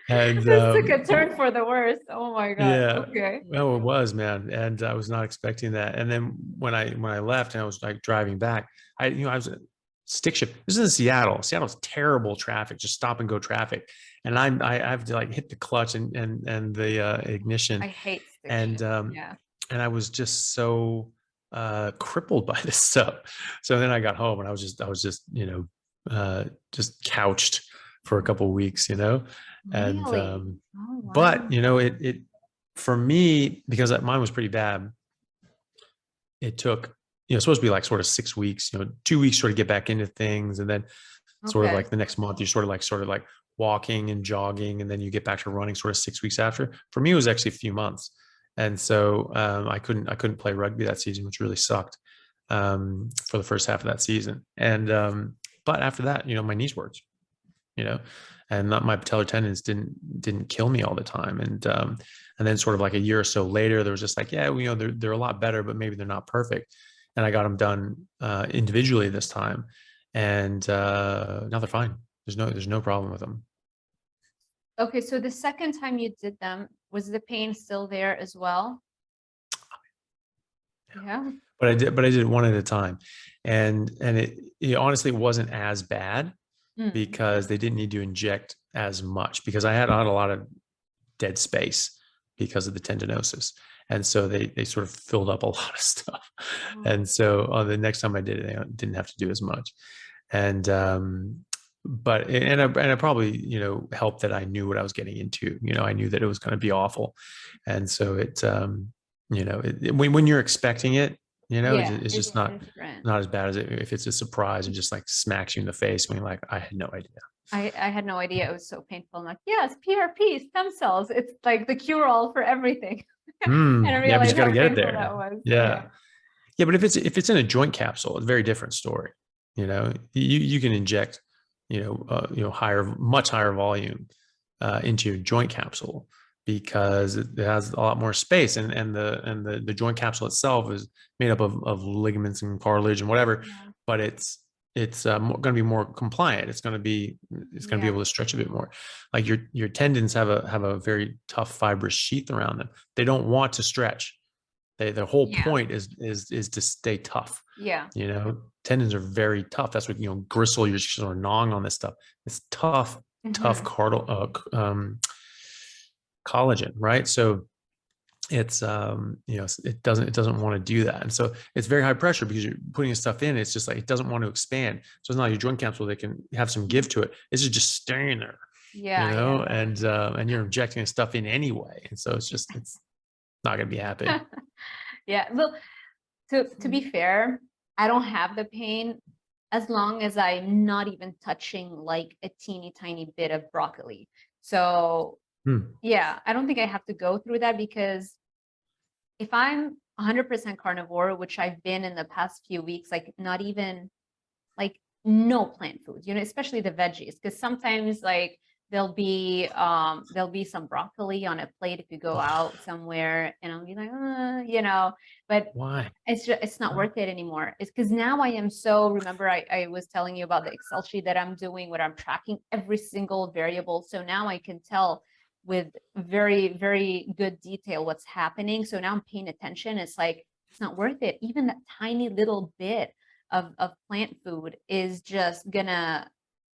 and this took a turn for the worse. Oh my God. Yeah. Okay. Well, it was, man. And I was not expecting that. And then when I left and I was like driving back, I was a stick shift. This is in Seattle. Seattle's terrible traffic, just stop and go traffic. And I have to like hit the clutch and the ignition. I hate stick and shift. Yeah. And I was just so crippled by this stuff. So then I got home and I was just just couched for a couple of weeks, and Really? Oh, wow. but it for me, because mine was pretty bad, it took supposed to be like sort of 6 weeks, 2 weeks sort of get back into things, and then sort of like the next month you're sort of like walking and jogging, and then you get back to running sort of 6 weeks after. For me, it was actually a few months. And so I couldn't play rugby that season, which really sucked for the first half of that season. And but after that, my knees worked, and my patellar tendons didn't kill me all the time. And then sort of like a year or so later, there was just like, yeah, they're a lot better, but maybe they're not perfect. And I got them done individually this time, and now they're fine. There's no problem with them. Okay, so the second time you did them, was the pain still there as well? Yeah. But I did it one at a time, and it honestly wasn't as bad because they didn't need to inject as much, because I had a lot of dead space because of the tendinosis, and so they sort of filled up a lot of stuff. And so the next time I did it, I didn't have to do as much. And but it probably helped that I knew what I was getting into. I knew that it was going to be awful, and so it when you're expecting it, it's just not as bad as if it's a surprise and just like smacks you in the face when you're like, I had no idea. I had no idea. It was so painful. I'm like, yes, PRP, stem cells. It's like the cure-all for everything. And I yeah, but you realized got to how get it painful there. that was. Yeah, but if it's in a joint capsule, it's a very different story. You can inject much higher volume into your joint capsule, because it has a lot more space, and the joint capsule itself is made up of ligaments and cartilage and whatever. But it's going to be more compliant. It's going to be able to stretch a bit more. Like your tendons have a very tough fibrous sheath around them. They don't want to stretch. The whole point is to stay tough. Yeah. Tendons are very tough. That's what, gristle, you're sort of gnawing on this stuff. It's tough collagen, right? So it's it doesn't want to do that. And so it's very high pressure because you're putting this stuff in. It's just like, it doesn't want to expand. So it's not your joint capsule that can have some give to it. It's just staying there. And you're injecting this stuff in anyway. And so it's not going to be happy. Yeah. Well, to be fair, I don't have the pain as long as I'm not even touching like a teeny tiny bit of broccoli. So yeah, I don't think I have to go through that, because if I'm 100% carnivore, which I've been in the past few weeks, like not even like no plant foods, especially the veggies, because sometimes like there'll be some broccoli on a plate if you go out somewhere, and I'll be like, but why? It's not worth it anymore. It's because now I am so, remember I was telling you about the Excel sheet that I'm doing where I'm tracking every single variable. So now I can tell with very, very good detail what's happening. So now I'm paying attention. It's like it's not worth it. Even that tiny little bit of plant food is just gonna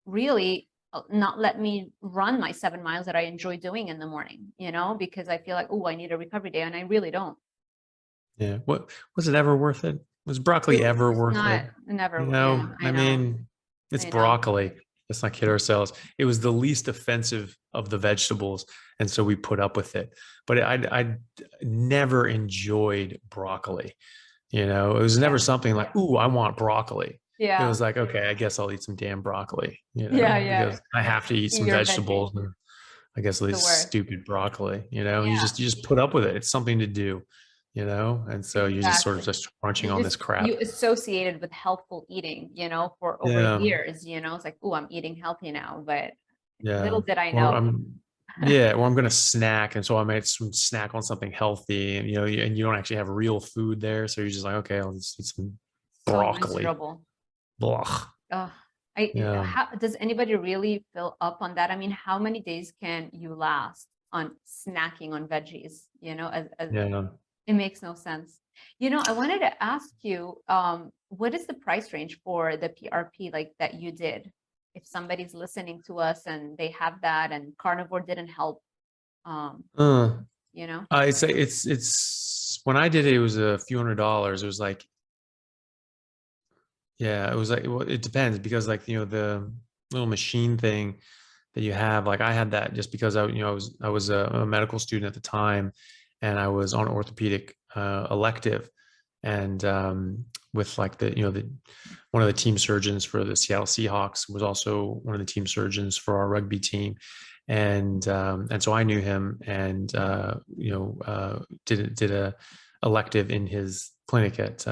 really not let me run my 7 miles that I enjoy doing in the morning, you know, because I feel like, oh, I need a recovery day, and I really don't. Yeah. What was it ever worth it? Was broccoli ever It's worth not it? You never, yeah, know, I I know, mean, it's I know. broccoli. Let's not kid ourselves. It was the least offensive of the vegetables, and so we put up with it. But I never enjoyed broccoli. You know, it was never Yeah, something like, "Ooh, I want broccoli." It yeah, was like, "Okay, I guess I'll eat some damn broccoli," you yeah, know, yeah. because I have to eat Eat some your veggies, vegetables, and I guess the this worst. stupid broccoli, you know, Yeah, you just put up with it. It's something to do, you know, and so you're just sort of exactly. just crunching You on this just crap. you associated with healthful eating, you know, for over Yeah, years, you know, it's like, oh, I'm eating healthy now, but yeah. little did I Or know. I'm, yeah, or I'm gonna snack, and so I might snack on something healthy, and you know, and you don't actually have real food there, so you're just like, okay, I'll just eat some So broccoli. miserable. Blah. Ugh. Yeah. How does anybody really fill up on that? I mean, how many days can you last on snacking on veggies? You know, as Yeah. it makes no sense. You know, I wanted to ask you, what is the price range for the PRP like that you did? If somebody's listening to us and they have that and carnivore didn't help, um, Uh, you know? I'd say it's when I did it, it was a few $100s. It was like, yeah, it was like, well, it depends because like, you know, the little machine thing that you have, like I had that just because I was a medical student at the time, and I was on orthopedic elective, and with like the one of the team surgeons for the Seattle Seahawks was also one of the team surgeons for our rugby team, and so I knew him, and did a elective in his clinic at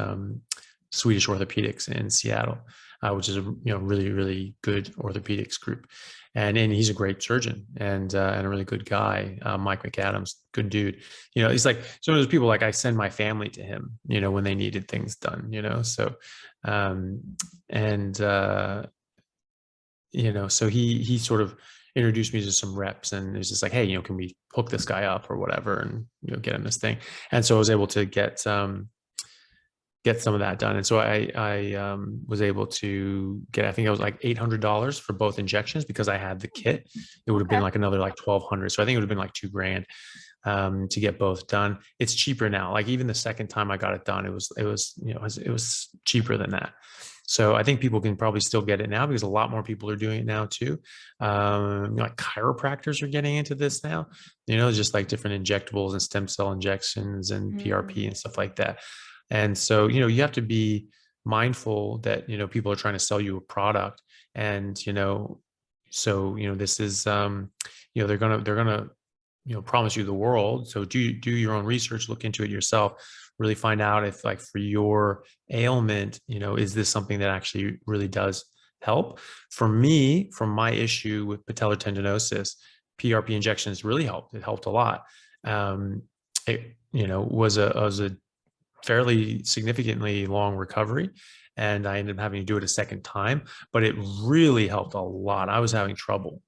Swedish Orthopedics in Seattle, which is a really really good orthopedics group, and he's a great surgeon and a really good guy. Mike McAdams, good dude. You know, he's like some of those people. Like I send my family to him, you know, when they needed things done. You know, so um, and you know, so he sort of introduced me to some reps, and it was just like, hey, you know, can we hook this guy up or whatever, and you know, get him this thing. And so I was able to get some of that done. And so I was able to get, I think it was like $800 for both injections because I had the kit. It would have been Okay. like another like 1,200. So I think it would have been like $2,000 to get both done. It's cheaper now. Like even the second time I got it done, it was cheaper than that. So I think people can probably still get it now because a lot more people are doing it now too. Like chiropractors are getting into this now, you know, just like different injectables and stem cell injections and Mm, PRP and stuff like that. And so, you know, you have to be mindful that, you know, people are trying to sell you a product, and, you know, so, you know, this is, you know, they're going to, you know, promise you the world. So do your own research, look into it yourself, really find out if like for your ailment, you know, is this something that actually really does help? For me, from my issue with patellar tendinosis, PRP injections really helped. It helped a lot. It, you know, was a fairly significantly long recovery, and I ended up having to do it a second time, but it really helped a lot. I was having trouble.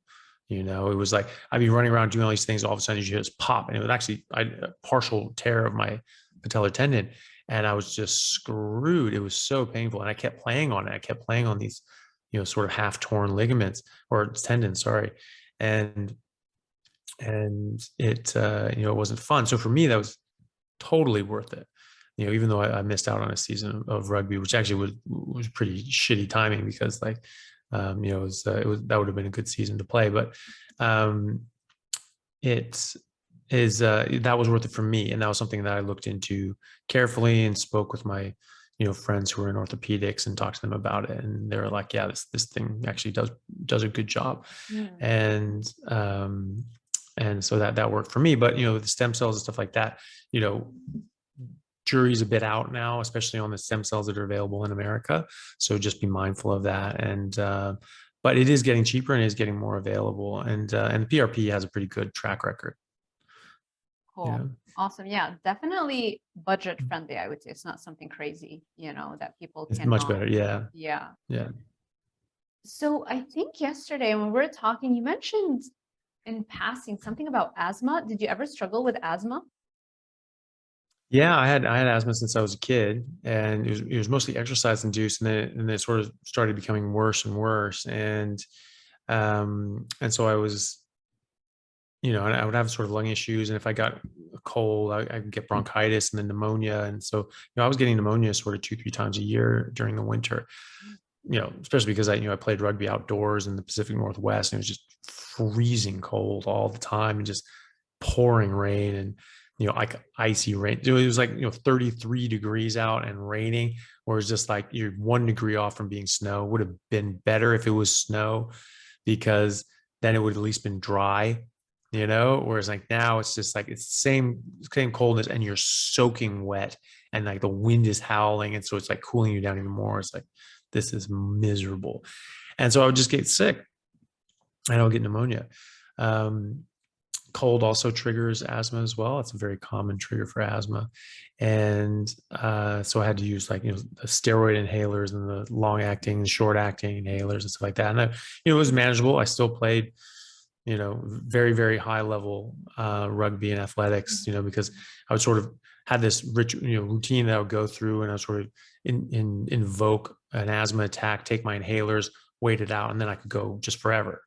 You know, it was like I'd be running around doing all these things. All of a sudden, you just pop, and it was actually a partial tear of my patellar tendon, and I was just screwed. It was so painful, and I kept playing on it. I kept playing on these, you know, sort of half torn ligaments or tendons. Sorry, and it you know, it wasn't fun. So for me, that was totally worth it. You know, even though I missed out on a season of rugby, which actually was pretty shitty timing because like, you know, it was that would have been a good season to play, but um, it is that was worth it for me, and that was something that I looked into carefully and spoke with my, you know, friends who were in orthopedics and talked to them about it, and they were like, yeah, this thing actually does a good job, mm. and so that worked for me. But you know, the stem cells and stuff like that, you know, jury's a bit out now, especially on the stem cells that are available in America. So just be mindful of that. And but it is getting cheaper and it is getting more available. And the PRP has a pretty good track record. You Cool. know, Awesome. Yeah, definitely budget friendly, I would say. It's not something crazy, you know, that people it's much cannot. better. Yeah, Yeah. yeah. So I think yesterday when we were talking, you mentioned in passing something about asthma. Did you ever struggle with asthma? Yeah, I had asthma since I was a kid, and it was mostly exercise induced, and then it sort of started becoming worse and worse, and so I was, and I would have sort of lung issues, and if I got a cold, I would get bronchitis and then pneumonia, and so I was getting pneumonia sort of 2-3 times a year during the winter. Especially because I played rugby outdoors in the Pacific Northwest, and it was just freezing cold all the time, and just pouring rain, and like icy rain. It was like 33 degrees out and raining, or it's just like you're 1 degree off from being snow. Would have been better if it was snow, because then it would at least been dry, whereas like now it's just like it's the same coldness, and you're soaking wet, and like the wind is howling, and so it's like cooling you down even more. It's like, this is miserable. And so I would just get sick, and I would get pneumonia. Cold also triggers asthma as well. It's a very common trigger for asthma. And so I had to use like, the steroid inhalers and the long acting, short acting inhalers and stuff like that. And it was manageable. I still played, very, very high level rugby and athletics, because I would sort of had this rich, routine that I would go through, and I would sort of invoke an asthma attack, take my inhalers, wait it out, and then I could go just forever.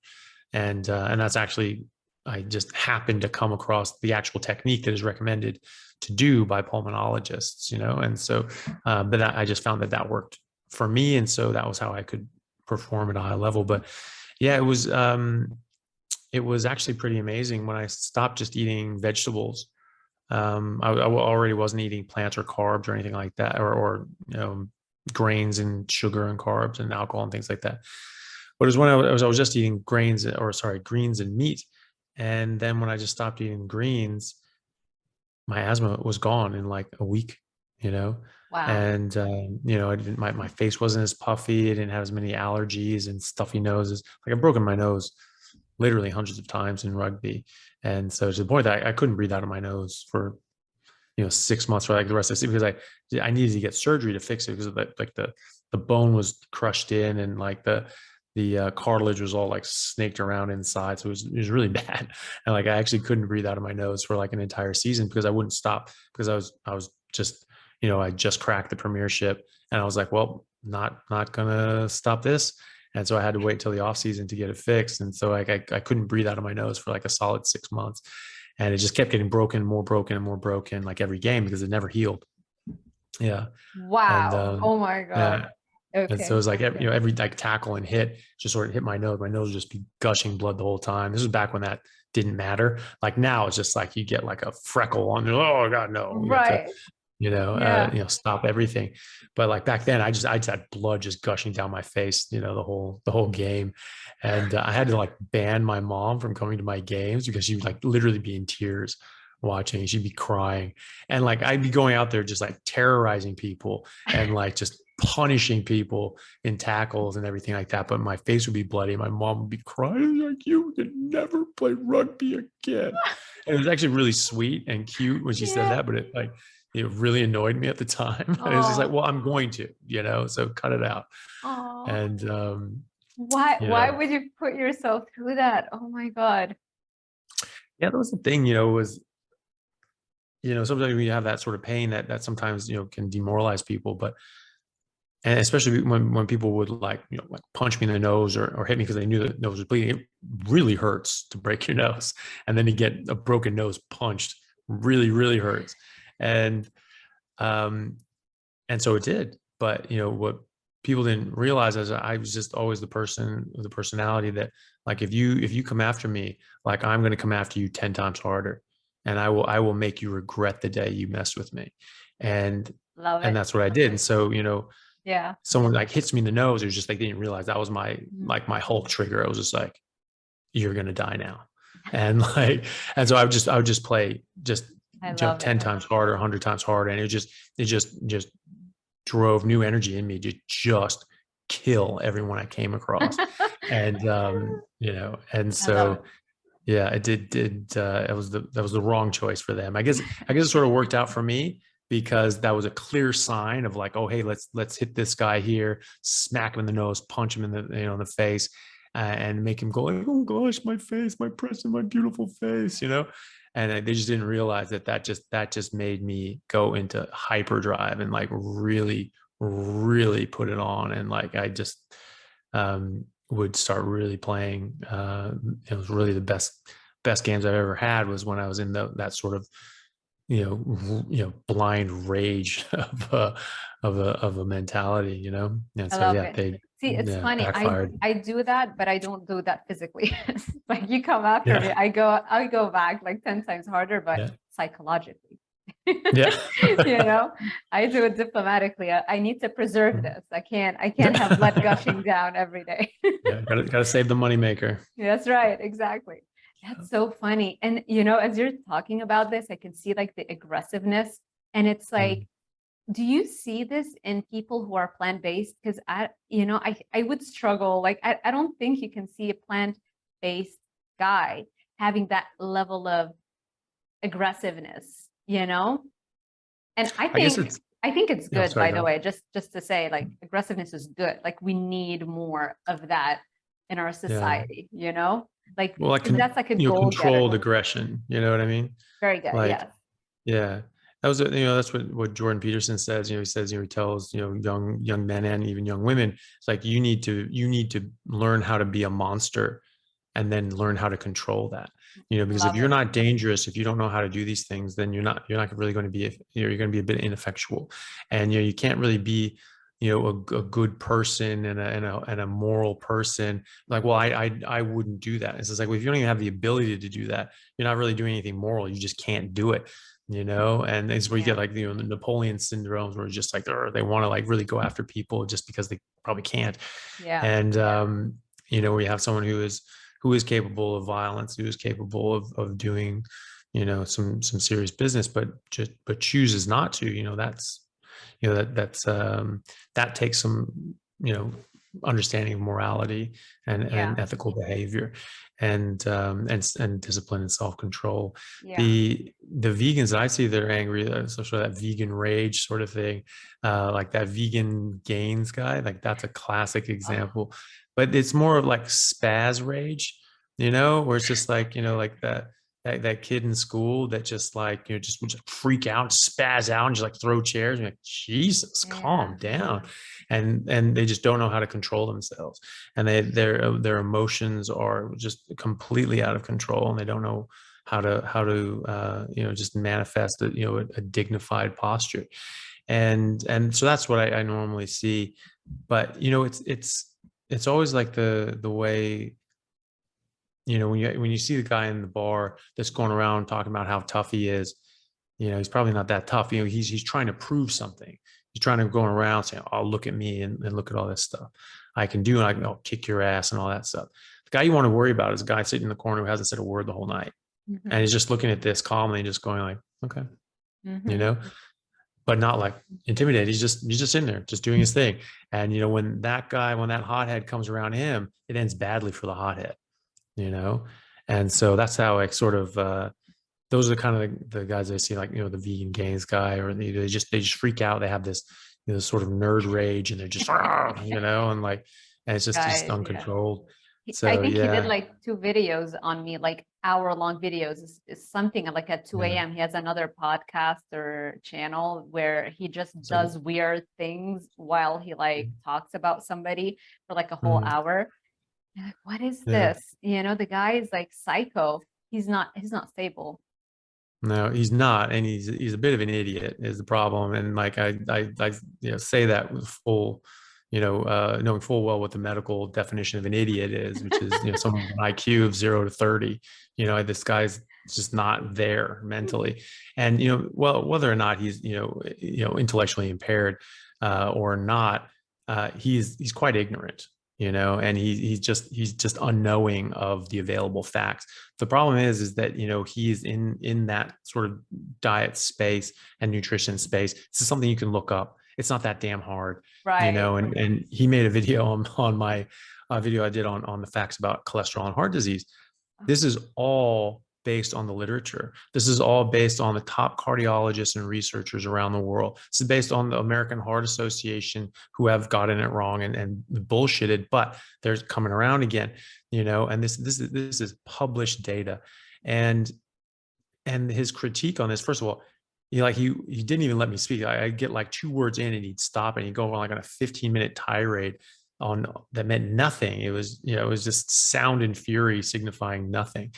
And that's actually, I just happened to come across the actual technique that is recommended to do by pulmonologists, and so, but I just found that worked for me. And so that was how I could perform at a high level. But yeah, it was actually pretty amazing when I stopped just eating vegetables. I already wasn't eating plants or carbs or anything like that, or grains and sugar and carbs and alcohol and things like that. But it was when I was just eating greens and meat. And then when I just stopped eating greens, my asthma was gone in like a week, Wow. and I didn't, my face wasn't as puffy. I didn't have as many allergies and stuffy noses. Like, I've broken my nose literally hundreds of times in rugby. And so, to the point that I couldn't breathe out of my nose for 6 months for like the rest of the season, because I needed to get surgery to fix it, because of like the bone was crushed in, and like the cartilage was all like snaked around inside. So it was really bad. And like, I actually couldn't breathe out of my nose for like an entire season, because I wouldn't stop, because I was just, I just cracked the premiership, and I was like, well, not gonna stop this. And so I had to wait till the off season to get it fixed. And so like, I couldn't breathe out of my nose for like a solid 6 months. And it just kept getting more broken and more broken, like every game, because it never healed. Yeah. And Wow. Oh my God. yeah. And so it Okay. was like, every like tackle and hit just sort of hit my nose. My nose would just be gushing blood the whole time. This was back when that didn't matter. Like now, it's just like you get like a freckle on. Oh God, no! You have to, Right. Yeah. stop everything. But like back then, I just had blood just gushing down my face. The whole game, and I had to like ban my mom from coming to my games, because she would like literally be in tears watching. She'd be crying, and like I'd be going out there just like terrorizing people, and like just punishing people in tackles and everything like that. But my face would be bloody. My mom would be crying like, "You can never play rugby again." And it was actually really sweet and cute when she said Yeah. that, but it really annoyed me at the time. And it was just like, Oh. well, I'm going to, so cut it out. Oh. And, Why you why know, would you put yourself through that? Oh my God. yeah, that was the thing, was, sometimes when you have that sort of pain, that sometimes, can demoralize people, and especially when people would like, like punch me in the nose, or hit me because they knew the nose was bleeding. It really hurts to break your nose. And then to get a broken nose punched really, really hurts. And, um, and so it did. But what people didn't realize is I was just always the personality that, like, if you come after me, like, I'm going to come after you 10 times harder, and I will make you regret the day you messed with me. and Love and it. that's what I did. And so, Yeah. someone like hits me in the nose, it was just like they didn't realize that was my, Mhm. like, my Hulk trigger. I was just like, you're going to die now. And like, and so I would just play just, I love 10 it. times harder, 100 times harder. And it just drove new energy in me to just kill everyone I came across. And, and I love it. so, yeah, it did that was the wrong choice for them. I guess it sort of worked out for me, because that was a clear sign of like, oh, hey, let's hit this guy here, smack him in the nose, punch him in the, in the face. and make him go like, oh gosh, my face, my present, my beautiful face, you know. And they just didn't realize that just made me go into hyperdrive and like really put it on. And like I just would start really playing. It was really the best games I've ever had was when I was in that sort of blind rage of a mentality, you know. And I so love yeah, it. they See, it's funny. backfired. I do that, but I don't do that physically. Like you come after me, Yeah, I go back like 10 times harder, but yeah, psychologically. yeah. You know, I do it diplomatically. I need to preserve this. I can't have blood gushing down every day. Yeah, gotta save the moneymaker. That's right, exactly. That's so funny. And you know, as you're talking about this, I can see like the aggressiveness. And it's like, do you see this in people who are plant-based? Because I would struggle. Like I don't think you can see a plant-based guy having that level of aggressiveness, you know? And I guess it's I think it's no, good, sorry, by the go. way, just to say like aggressiveness is good. Like we need more of that in our Yeah. society, you know? Like Well, like 'cause that's like a goal getter. controlled aggression. You know what I mean? Very good. Like, Yes. yeah, that was that's what Jordan Peterson says. He says he tells young men and even young women, it's like you need to learn how to be a monster, and then learn how to control that. Because if Love you're it. not dangerous, if you don't know how to do these things, then you're not really going to be you're going to be a bit ineffectual, and you can't really be a good person and a moral person. Like, well, I wouldn't do that. It's just like, well, if you don't even have the ability to do that, you're not really doing anything moral. You just can't do it. And it's where you get Yeah. like the Napoleon syndromes, where it's just like they want to like really go after people just because they probably can't. Yeah. And we have someone who is capable of violence, who is capable of doing some serious business, but chooses not to. That takes some understanding of morality Yeah. and ethical behavior, and discipline and self-control. Yeah. The vegans that I see that are angry, especially that vegan rage sort of thing, like that vegan gains guy, like that's a classic Oh, example. But it's more of like spaz rage, where it's just like like that kid in school that just like just would just freak out, spaz out, and just like throw chairs. And you're like, Jesus, yeah. calm down. And they just don't know how to control themselves, and their emotions are just completely out of control, and they don't know how to just manifest a dignified posture. And so that's what I normally see. But it's always like the way, when you see the guy in the bar that's going around talking about how tough he is, he's probably not that tough. He's trying to prove something. He's trying to go around saying, "Oh, look at me and look at all this stuff I can do, and I'll kick your ass," and all that stuff. The guy you want to worry about is a guy sitting in the corner who hasn't said a word the whole night, and he's just looking at this calmly and just going like, "Okay," you Mm-hmm. know, but not like intimidated. He's just sitting there, just doing his thing. And when that hothead comes around him, it ends badly for the hothead. And so that's how I sort of those are kind of the guys I see, like the vegan gains guy, or they just freak out. They have this sort of nerd rage, and they're just and like, and it's just Guys, yeah. uncontrolled. I So think he did yeah. like 2 videos on me, like hour-long videos. Is something like at 2 Yeah. a.m. He has another podcast or channel where he just So does weird things while he like talks about somebody for like a whole mm, hour. You're like, what is yeah. this? The guy is like psycho. He's not stable. No, he's not, and he's a bit of an idiot is the problem. And like I say that with full, knowing full well what the medical definition of an idiot is, which is someone with an IQ of 0 to 30. This guy's just not there mentally, and well, whether or not he's intellectually impaired or not, he's quite ignorant. And he's just unknowing of the available facts. The problem is that he's in that sort of diet space and nutrition space. This is something you can look up. It's not that damn hard. Right. And he made a video on my video I did on the facts about cholesterol and heart disease. This is all based on the literature. This is all based on the top cardiologists and researchers around the world. This is based on the American Heart Association, who have gotten it wrong and bullshitted, but they're coming around again, you know, and this is published data. And his critique on this, first of all, he didn't even let me speak. I'd get like 2 words in and he'd stop and he'd go on like on a 15-minute tirade on that meant nothing. It was, you know, it was just sound and fury signifying nothing.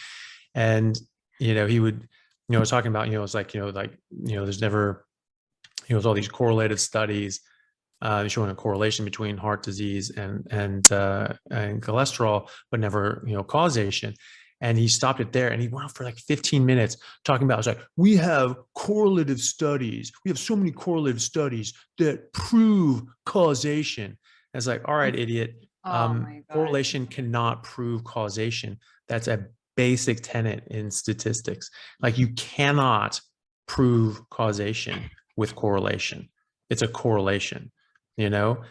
And, you know, he would, you know, talking about, you know, it's like, there's never, you know, there's all these correlated studies showing a correlation between heart disease and cholesterol, but never, you know, causation. And he stopped it there and he went on for like 15 minutes talking about, it's like, we have correlative studies. We have so many correlative studies that prove causation. And it's like, all right, idiot. Correlation cannot prove causation. That's a basic tenet in statistics. Like, you cannot prove causation with correlation. It's a correlation, you know?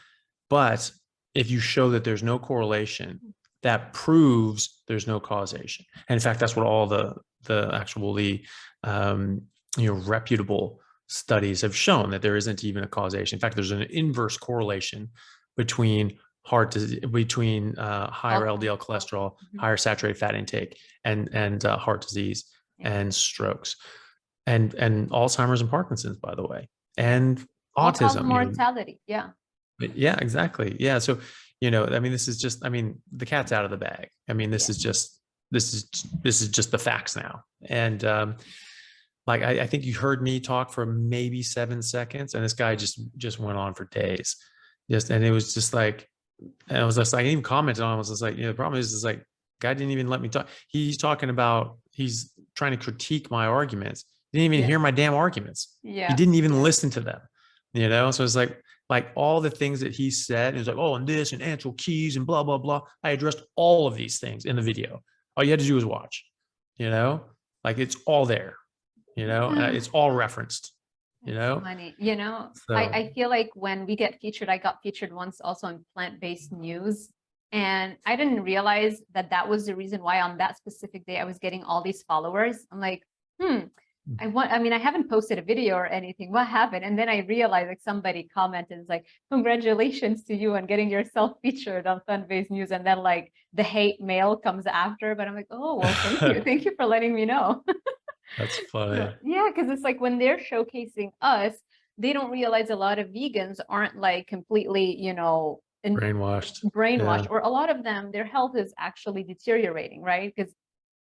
But if you show that there's no correlation, that proves there's no causation. And in fact, that's what all the actually, you know, reputable studies have shown, that there isn't even a causation. In fact, there's an inverse correlation between higher LDL cholesterol, higher saturated fat intake, and heart disease and strokes, and Alzheimer's and Parkinson's, by the way, and autism, mortality. Yeah. Yeah, exactly. Yeah. So, you know, I mean, this is just, I mean, the cat's out of the bag. I mean, this is just the facts now. And like, I think you heard me talk for maybe 7 seconds, and this guy just went on for days. And it was just like, and I was just like, I even commented on it. I was just like, you know, the problem is like, guy didn't even let me talk. He's talking about, he's trying to critique my arguments. He didn't even hear my damn arguments. Yeah. He didn't even listen to them, you know? So it's like all the things that he said, it was like, oh, and this and Ansel Keys and blah, blah, blah. I addressed all of these things in the video. All you had to do was watch, you know, like, it's all there, you know, it's all referenced, you know. Funny. You know, So, I feel like when we get featured, I got featured once also on plant-based news, and I didn't realize that that was the reason why on that specific day I was getting all these followers. I'm like, I mean, I haven't posted a video or anything. What happened? And then I realized, like, somebody commented, it's like, congratulations to you on getting yourself featured on plant-based news. And then like the hate mail comes after, but I'm like, oh, well, thank you. Thank you for letting me know. that's funny. Yeah, because it's like when they're showcasing us, they don't realize a lot of vegans aren't like completely, you know, Brainwashed. Yeah. Or a lot of them, their health is actually deteriorating, right? Because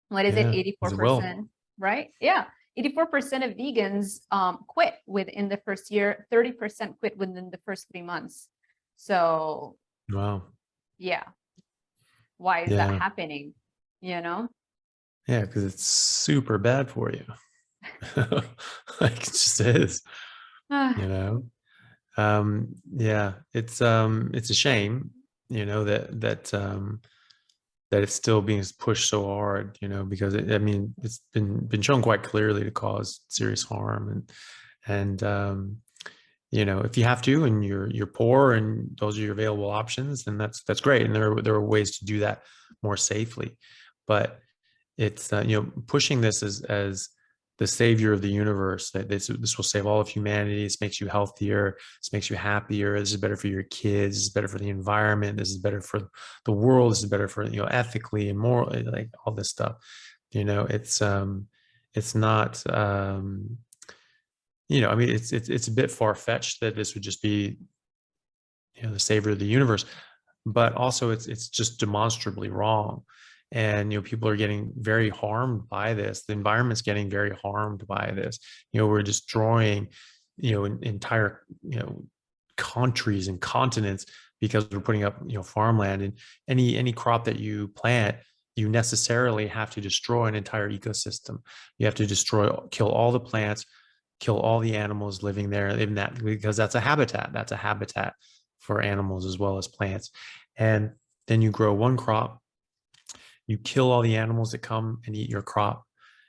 what is it, 84%, right? Yeah, 84% of vegans quit within the first year, 30% quit within the first 3 months. So, wow. Yeah. Why is that happening? You know? Yeah, because it's super bad for you. Like, it just is, you know. Yeah, it's a shame, you know, that it's still being pushed so hard, you know, because I mean, it's been shown quite clearly to cause serious harm, and you know, if you have to, and you're poor and those are your available options, then that's great, and there are ways to do that more safely. But it's you know, pushing this as the savior of the universe, that this will save all of humanity. This makes you healthier. This makes you happier. This is better for your kids. This is better for the environment. This is better for the world. This is better for, you know, ethically and morally, like all this stuff. You know, it's not, you know, I mean, it's a bit far-fetched that this would just be, you know, the savior of the universe, but also it's just demonstrably wrong. And, you know, people are getting very harmed by this. The environment's getting very harmed by this. You know, we're destroying, you know, entire, you know, countries and continents because we're putting up, you know, farmland. And any crop that you plant, you necessarily have to destroy an entire ecosystem. You have to kill all the plants, kill all the animals living there in that, because that's a habitat. That's a habitat for animals as well as plants. And then you grow one crop. You kill all the animals that come and eat your crop.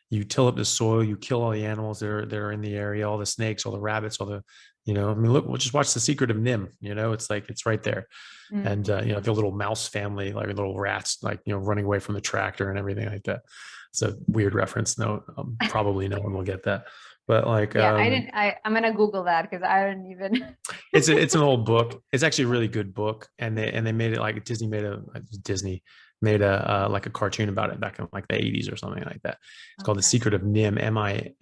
You till up the soil. You kill all the animals that are in the area, all the snakes, all the rabbits, all the, You know, I mean, look, we'll just watch The Secret of Nim. You know, it's like it's right there. And Mm. you know, the little mouse family, like little rats, like you know, running away from the tractor and everything like that. It's a weird reference. No, probably no one will get that. But like, Yeah, I'm gonna Google that because I don't even. it's an old book. It's actually a really good book, and they made it like Disney made a like a cartoon about it back in like the 80s or something like that. It's called The Okay. Secret of Nim, NIMH,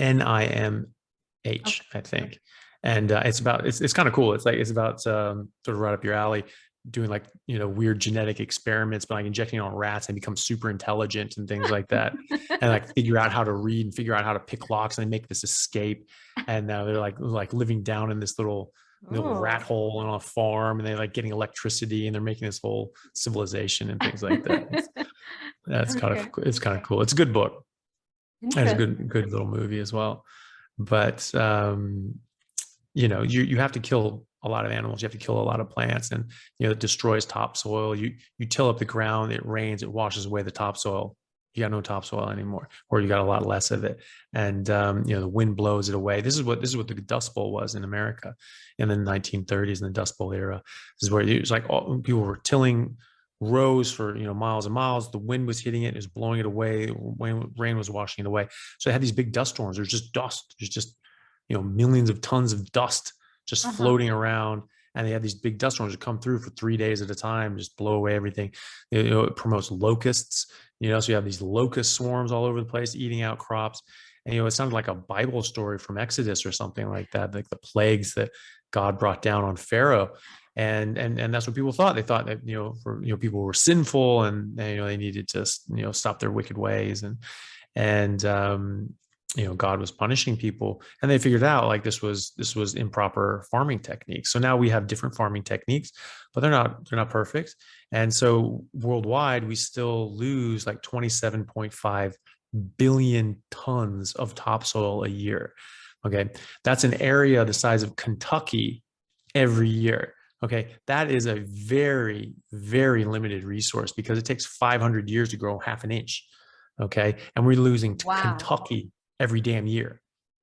I Okay. think. And it's kind of cool. It's about sort of right up your alley, doing like you know weird genetic experiments, but like injecting on rats and become super intelligent and things like that, and like figure out how to read and figure out how to pick locks and make this escape. And now they're like living down in this little rat Oh. hole on a farm, and they're like getting electricity, and they're making this whole civilization and things like that. Okay. It's kind of cool. It's a good book. And it's a Interesting. good little movie as well. But you know, you have to kill a lot of animals. You have to kill a lot of plants, and you know, it destroys topsoil. You till up the ground, it rains, it washes away the topsoil. You got no topsoil anymore, or you got a lot less of it. And you know, the wind blows it away. This is what the Dust Bowl was in America in the 1930s, in the Dust Bowl era. This is where it was like all people were tilling rows for you know miles and miles. The wind was hitting it, it was blowing it away. Rain was washing it away. So it had these big dust storms. There's just dust. There's just you know millions of tons of dust just Uh-huh. floating around, and they had these big dust storms that come through for 3 days at a time, just blow away everything. You know, it promotes locusts. You know, so you have these locust swarms all over the place eating out crops. And you know, it sounded like a Bible story from Exodus or something like that, like the plagues that God brought down on Pharaoh. And that's what people thought. They thought that you know, for you know, people were sinful, and you know, they needed to you know stop their wicked ways, and you know, God was punishing people. And they figured out like this was improper farming techniques. So now we have different farming techniques, but they're not perfect. And so worldwide, we still lose like 27.5 billion tons of topsoil a year. Okay, that's an area the size of Kentucky every year. Okay, that is a very, very limited resource because it takes 500 years to grow half an inch. Okay, and we're losing to Wow. Kentucky every damn year.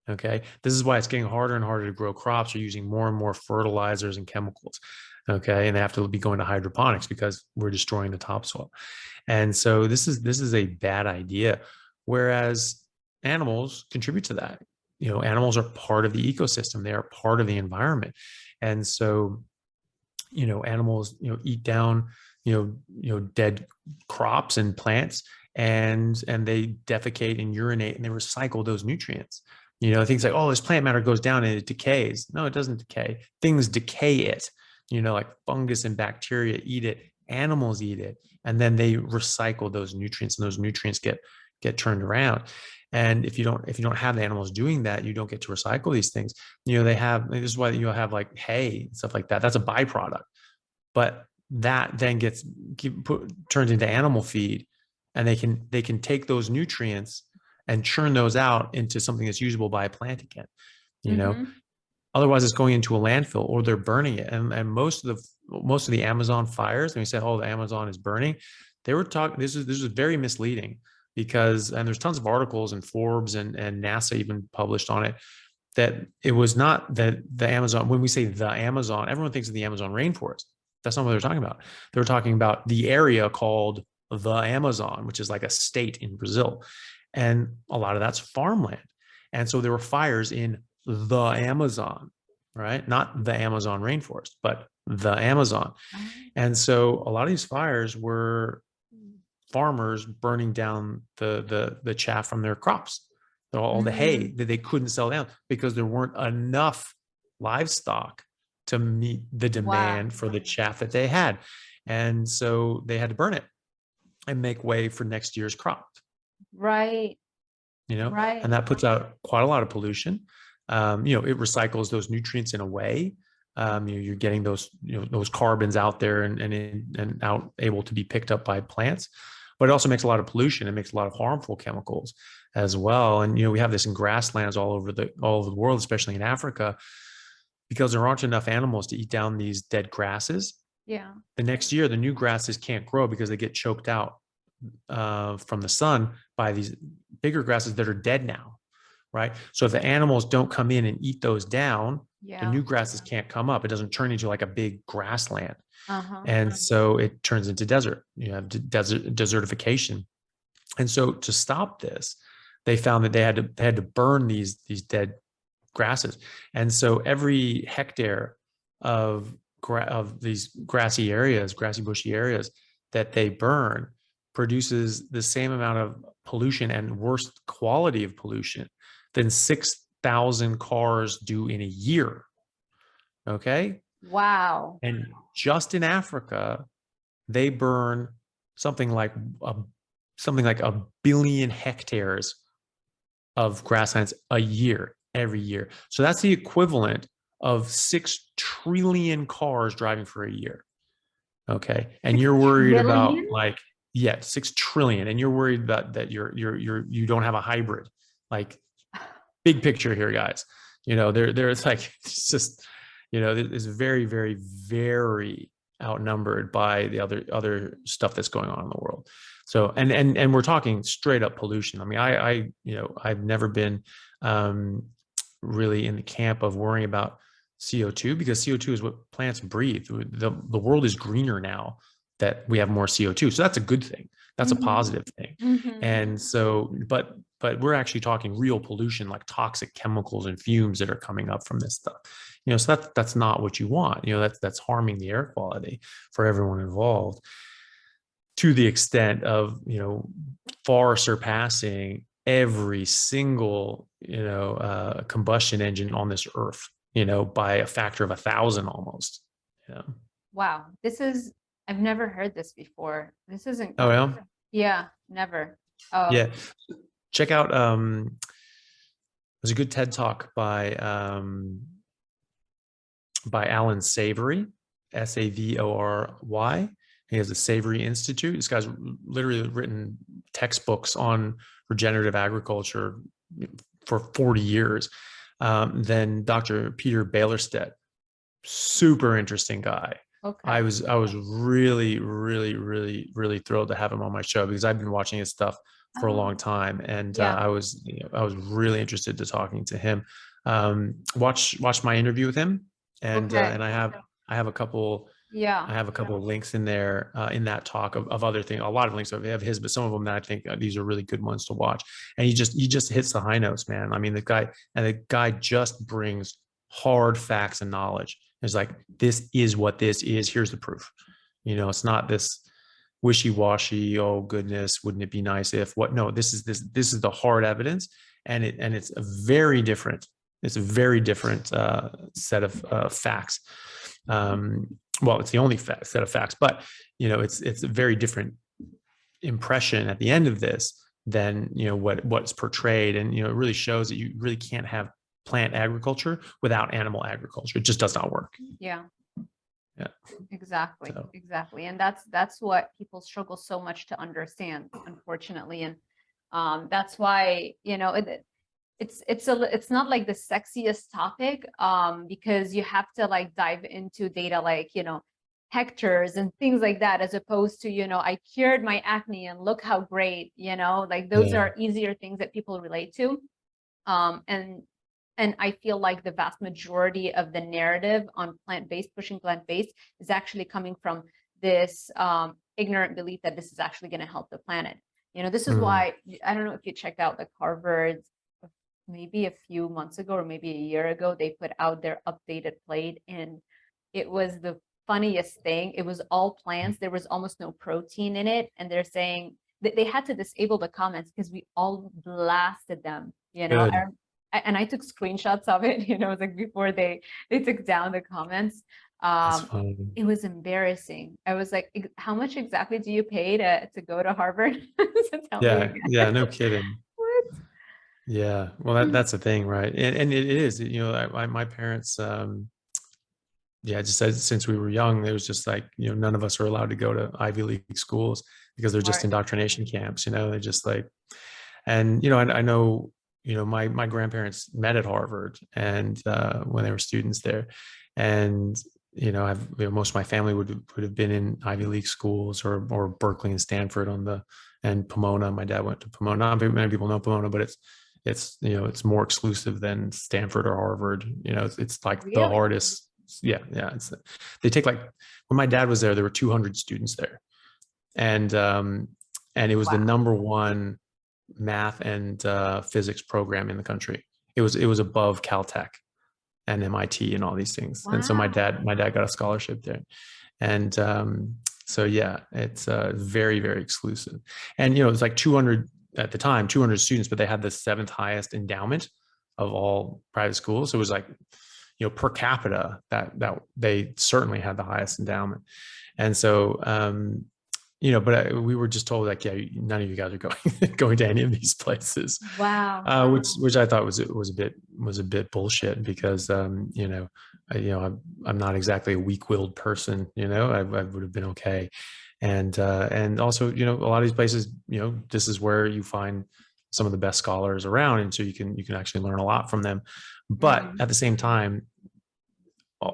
Okay, this is why it's getting harder and harder to grow crops. You're using more and more fertilizers and chemicals. Okay, and they have to be going to hydroponics because we're destroying the topsoil. And so this is a bad idea. Whereas animals contribute to that. You know, animals are part of the ecosystem. They are part of the environment. And so you know animals you know eat down dead crops and plants, and they defecate and urinate and they recycle those nutrients. You know, things like, oh, this plant matter goes down and it decays. No, it doesn't decay. Things decay it. You know, like fungus and bacteria eat it, animals eat it, and then they recycle those nutrients, and those nutrients get turned around. And if you don't have the animals doing that, you don't get to recycle these things. You know, this is why you'll have like hay and stuff like that. That's a byproduct, but that then turns into animal feed, and they can take those nutrients and churn those out into something that's usable by a plant again. You know, Mm-hmm. otherwise it's going into a landfill or they're burning it. And most of the Amazon fires, and we said, oh, the Amazon is burning. They were talking. This was very misleading because, and there's tons of articles and Forbes and NASA even published on it, that it was not that the Amazon, when we say the Amazon, everyone thinks of the Amazon rainforest. That's not what they're talking about. They were talking about the area called the Amazon, which is like a state in Brazil. And a lot of that's farmland. And so there were fires in the Amazon, right? Not the Amazon rainforest, but the Amazon. And so a lot of these fires were farmers burning down the chaff from their crops, all the hay Mm. that they couldn't sell down because there weren't enough livestock to meet the Wow. demand for the chaff that they had. And so they had to burn it and make way for next year's crop, Right. you know, and Right. that puts out quite a lot of pollution. You know, it recycles those nutrients in a way. You know, you're getting those, you know, those carbons out there and out able to be picked up by plants, but it also makes a lot of pollution. It makes a lot of harmful chemicals as well. And, you know, we have this in grasslands all over the world, especially in Africa, because there aren't enough animals to eat down these dead grasses. Yeah. The next year, the new grasses can't grow because they get choked out from the sun by these bigger grasses that are dead now, right? So if the animals don't come in and eat those down, the Yeah. new grasses can't come up. It doesn't turn into like a big grassland. Uh-huh. And so it turns into desert. You have desertification. And so to stop this, they found that they had to burn these dead grasses. And so every hectare of these grassy areas, grassy bushy areas that they burn produces the same amount of pollution and worse quality of pollution than 6,000 cars do in a year. Okay. Wow. And just in Africa, they burn something like a billion hectares of grasslands a year, every year. So that's the equivalent of 6 trillion cars driving for a year. Okay. And you're worried about like, yeah, 6 trillion. And you're worried about that you don't have a hybrid. Like, big picture here, guys. There's like, it's just, it's very, very, very outnumbered by the other stuff that's going on in the world. So, and we're talking straight up pollution. I mean, I've never been really in the camp of worrying about CO2, because CO2 is what plants breathe. The world is greener now that we have more CO2. So that's a good thing. That's a positive thing. And so, but we're actually talking real pollution, like toxic chemicals and fumes that are coming up from this stuff. So that's not what you want. That's harming the air quality for everyone involved, to the extent of, far surpassing every single, combustion engine on this earth, by a factor of 1,000 almost. Wow. I've never heard this before. This isn't. Oh, yeah. Yeah, never. Oh. Yeah. Check out, there's a good TED talk by Alan Savory, Savory. He has the Savory Institute. This guy's literally written textbooks on regenerative agriculture for 40 years. Then Dr. Peter Baylorstedt, super interesting guy. Okay. I was really, really, really, really thrilled to have him on my show, because I've been watching his stuff for a long time, and I was really interested to talking to him. Watch my interview with him, and I have a couple. Yeah, I have a couple of links in there in that talk of other things. A lot of links of his, but some of them that I think these are really good ones to watch. And he just hits the high notes, man. I mean, the guy just brings hard facts and knowledge. It's like, this is what this is. Here's the proof. It's not this wishy-washy, oh goodness, wouldn't it be nice if what? No, this is the hard evidence, and it's a very different set of facts. Well, it's the only set of facts, but it's a very different impression at the end of this than what's portrayed, and it really shows that you really can't have plant agriculture without animal agriculture. It just does not work. Yeah. Exactly. And that's what people struggle so much to understand, unfortunately. And that's why it's not like the sexiest topic, because you have to like dive into data like hectares and things like that, as opposed to I cured my acne and look how great, like those are easier things that people relate to. And I feel like the vast majority of the narrative on pushing plant-based is actually coming from this ignorant belief that this is actually going to help the planet. This is why, I don't know if you checked out the Carnivore's, maybe a few months ago or maybe a year ago, they put out their updated plate, and it was the funniest thing. It was all plants. There was almost no protein in it. And they're saying that they had to disable the comments because we all blasted them, and I took screenshots of it, it was like before they took down the comments. It was embarrassing. I was like, how much exactly do you pay to go to Harvard? To tell me no kidding. What? Yeah, well, that's the thing, right? And it is, my parents, just said since we were young, it was just like, none of us are allowed to go to Ivy League schools because they're just indoctrination camps, they're just like, and, I know, my grandparents met at Harvard, and when they were students there, and most of my family would have been in Ivy League schools or Berkeley and Stanford and Pomona. My dad went to Pomona. Not many people know Pomona, but it's, you know, it's more exclusive than Stanford or Harvard. You know, it's like the Really? hardest. Yeah, yeah. They take like, when my dad was there were 200 students there, and it was the Wow. #1 math and physics program in the country. It was above Caltech and MIT and all these things. And so Wow. my dad got a scholarship there. And so yeah, it's very, very exclusive. And you know, it's like 200 at the time, 200 students, but they had the 7th highest endowment of all private schools. So it was like, you know, per capita that they certainly had the highest endowment. And so you know, but we were just told like, yeah, none of you guys are going going to any of these places, Wow. which I thought was a bit bullshit, because you know, I'm not exactly a weak-willed person. You know, I would have been okay, and also, you know, a lot of these places, you know, this is where you find some of the best scholars around, and so you can actually learn a lot from them. But Mhm. at the same time,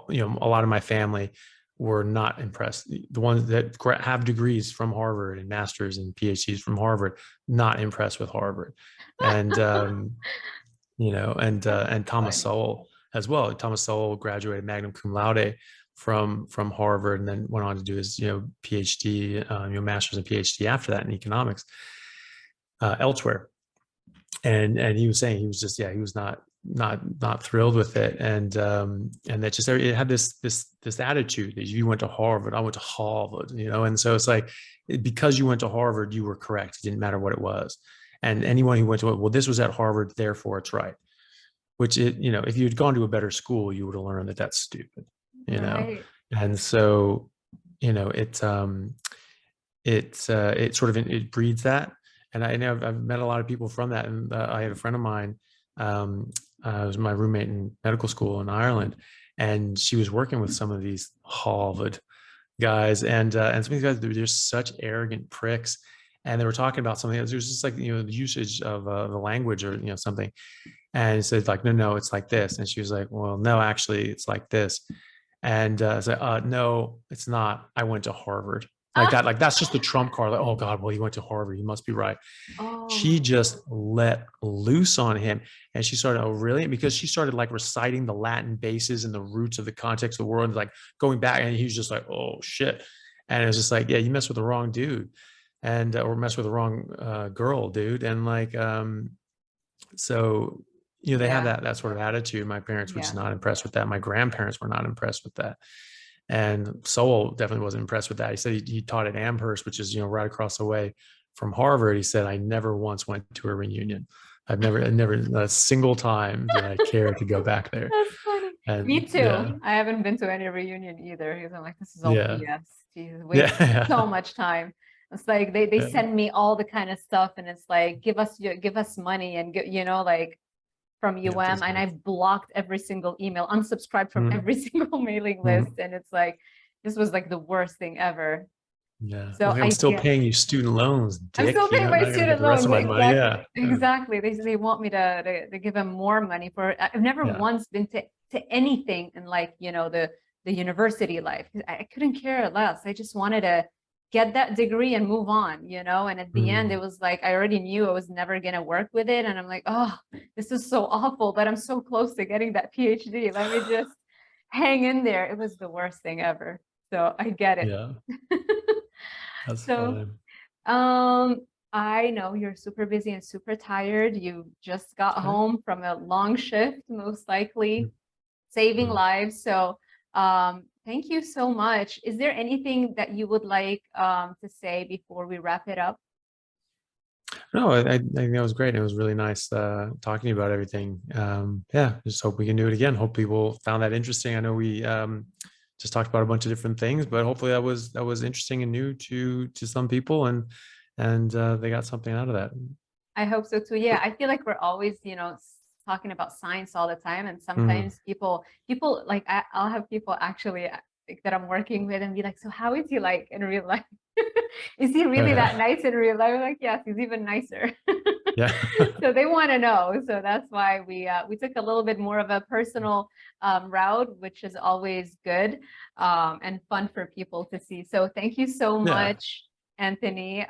you know, a lot of my family were not impressed. The ones that have degrees from Harvard and masters and PhDs from Harvard, not impressed with Harvard. And you know, and Thomas Funny. Sowell as well. Thomas Sowell graduated magna cum laude from Harvard, and then went on to do his, you know, PhD, you know, master's and PhD after that in economics elsewhere. And he was saying he was just, yeah, he was not thrilled with it. And that just, it had this attitude that you went to Harvard, I went to Harvard, you know. And so it's like, because you went to Harvard, you were correct. It didn't matter what it was. And anyone who went to it, well, this was at Harvard, therefore it's right. Which, it, you know, if you'd gone to a better school, you would have learned that that's stupid, you know. Right. And so, you know, it sort of, it breeds that. And I know I've met a lot of people from that. And I had a friend of mine, was my roommate in medical school in Ireland, and she was working with some of these Harvard guys, and some of these guys, they're just such arrogant pricks. And they were talking about something else. It was just like, you know, the usage of the language, or, you know, something. And he said like, no, it's like this. And she was like, well, no, actually it's like this. And I was like, no, it's not. I went to Harvard. Like Ah, that, like that's just the trump card. Like, oh God, well, he went to Harvard. He must be right. oh She my just God. let loose on him. And she started, oh, really? Because she started like reciting the Latin bases and the roots of the context of the world, and like going back. And he was just like, oh shit. And it was just like, yeah, you messed with the wrong dude, and or messed with the wrong girl, dude. And like, so, you know, they have Yeah. that sort of attitude. My parents were just Yeah. not impressed with that. My grandparents were not impressed with that. And Sowell definitely wasn't impressed with that. He said he taught at Amherst, which is, you know, right across the way from Harvard. He said, I never once went to a reunion. Never a single time did I care to go back there. That's funny. Me And yeah, too. I haven't been to any reunion either because I'm like, this is all yeah, BS. Jesus, waste so yeah, much time. It's like they yeah, send me all the kind of stuff, and it's like, give us money, and you know, like from yeah, UM, and I've blocked every single email, unsubscribed from mm, every single mailing list, mm, and it's like, this was like the worst thing ever. yeah. So Like, I'm I still get, paying you student loans, I'm still dick. You paying know, I'm my not going to get student the rest loans. of my money. Yeah, Exactly. Exactly. They want me to give them more money for, I've never yeah. once been to anything in, like, you know, the university life. I couldn't care less. I just wanted to get that degree and move on, you know? And at the end, it Mm, was like, I already knew I was never going to work with it. And I'm like, oh, this is so awful, but I'm so close to getting that PhD. Let me just hang in there. It was the worst thing ever. So I get it. yeah, that's So fine. I know you're super busy and super tired. You just got Okay. home from a long shift, most likely, Mm, saving mm. lives. So thank you so much. Is there anything that you would like to say before we wrap it up? No, I think that was great. It was really nice talking to you about everything. Yeah, just hope we can do it again. Hope people found that interesting. I know we just talked about a bunch of different things, but hopefully that was interesting and new to some people, and they got something out of that. I hope so too. Yeah, I feel like we're always, you know, talking about science all the time, and Mm, sometimes people like I'll have people actually like, that I'm working with, and be like, "So how is he like in real life? Is he really that yeah, nice in real life?" I'm like, "Yes, he's even nicer." yeah, So they want to know. So that's why we took a little bit more of a personal route, which is always good and fun for people to see. So thank you so yeah. much, Anthony.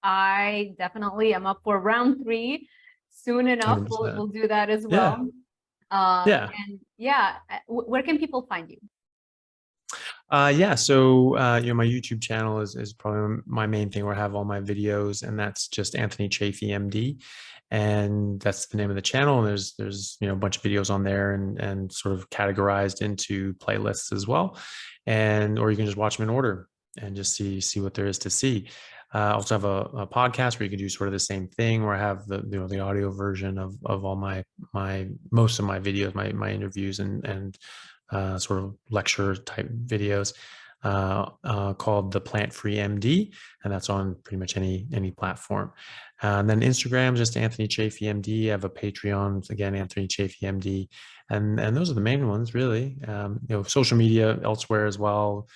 I definitely am up for round 3. soon enough, 100%. we'll do that as Yeah. well. Yeah. And yeah, where can people find you? Yeah, so my YouTube channel is probably my main thing where I have all my videos, and that's just AnthonyChaffeeMD, and that's the name of the channel. And there's a bunch of videos on there, and sort of categorized into playlists as well, and or you can just watch them in order and just see what there is to see. I also have a podcast where you can do sort of the same thing, where I have the audio version of all my most of my videos, my interviews and sort of lecture type videos called the Plant Free MD, and that's on pretty much any platform. And then Instagram, just Anthony Chaffee MD. I have a Patreon, again, Anthony Chaffee MD, and those are the main ones, really. Social media elsewhere as well,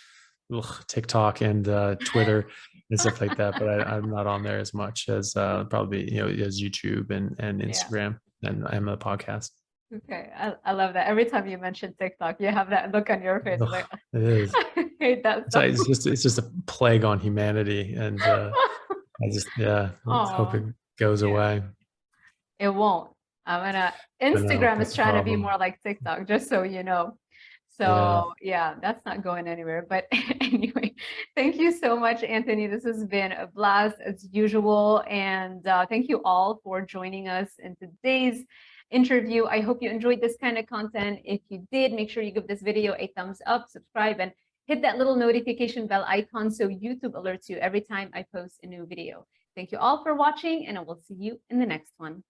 TikTok and Twitter and stuff like that. But I'm not on there as much as probably as YouTube and Yeah. Instagram and the podcast. Okay, I love that. Every time you mention TikTok, you have that look on your face. Ugh, Like, it is. I hate that stuff. It's just a plague on humanity, and I just hope Oh, it goes yeah. away. It won't. I know Instagram that's is the trying to be problem. more like TikTok, just so you know. Yeah, So yeah, that's not going anywhere. But anyway, thank you so much, Anthony. This has been a blast as usual. And thank you all for joining us in today's interview. I hope you enjoyed this kind of content. If you did, make sure you give this video a thumbs up, subscribe, and hit that little notification bell icon so YouTube alerts you every time I post a new video. Thank you all for watching, and I will see you in the next one.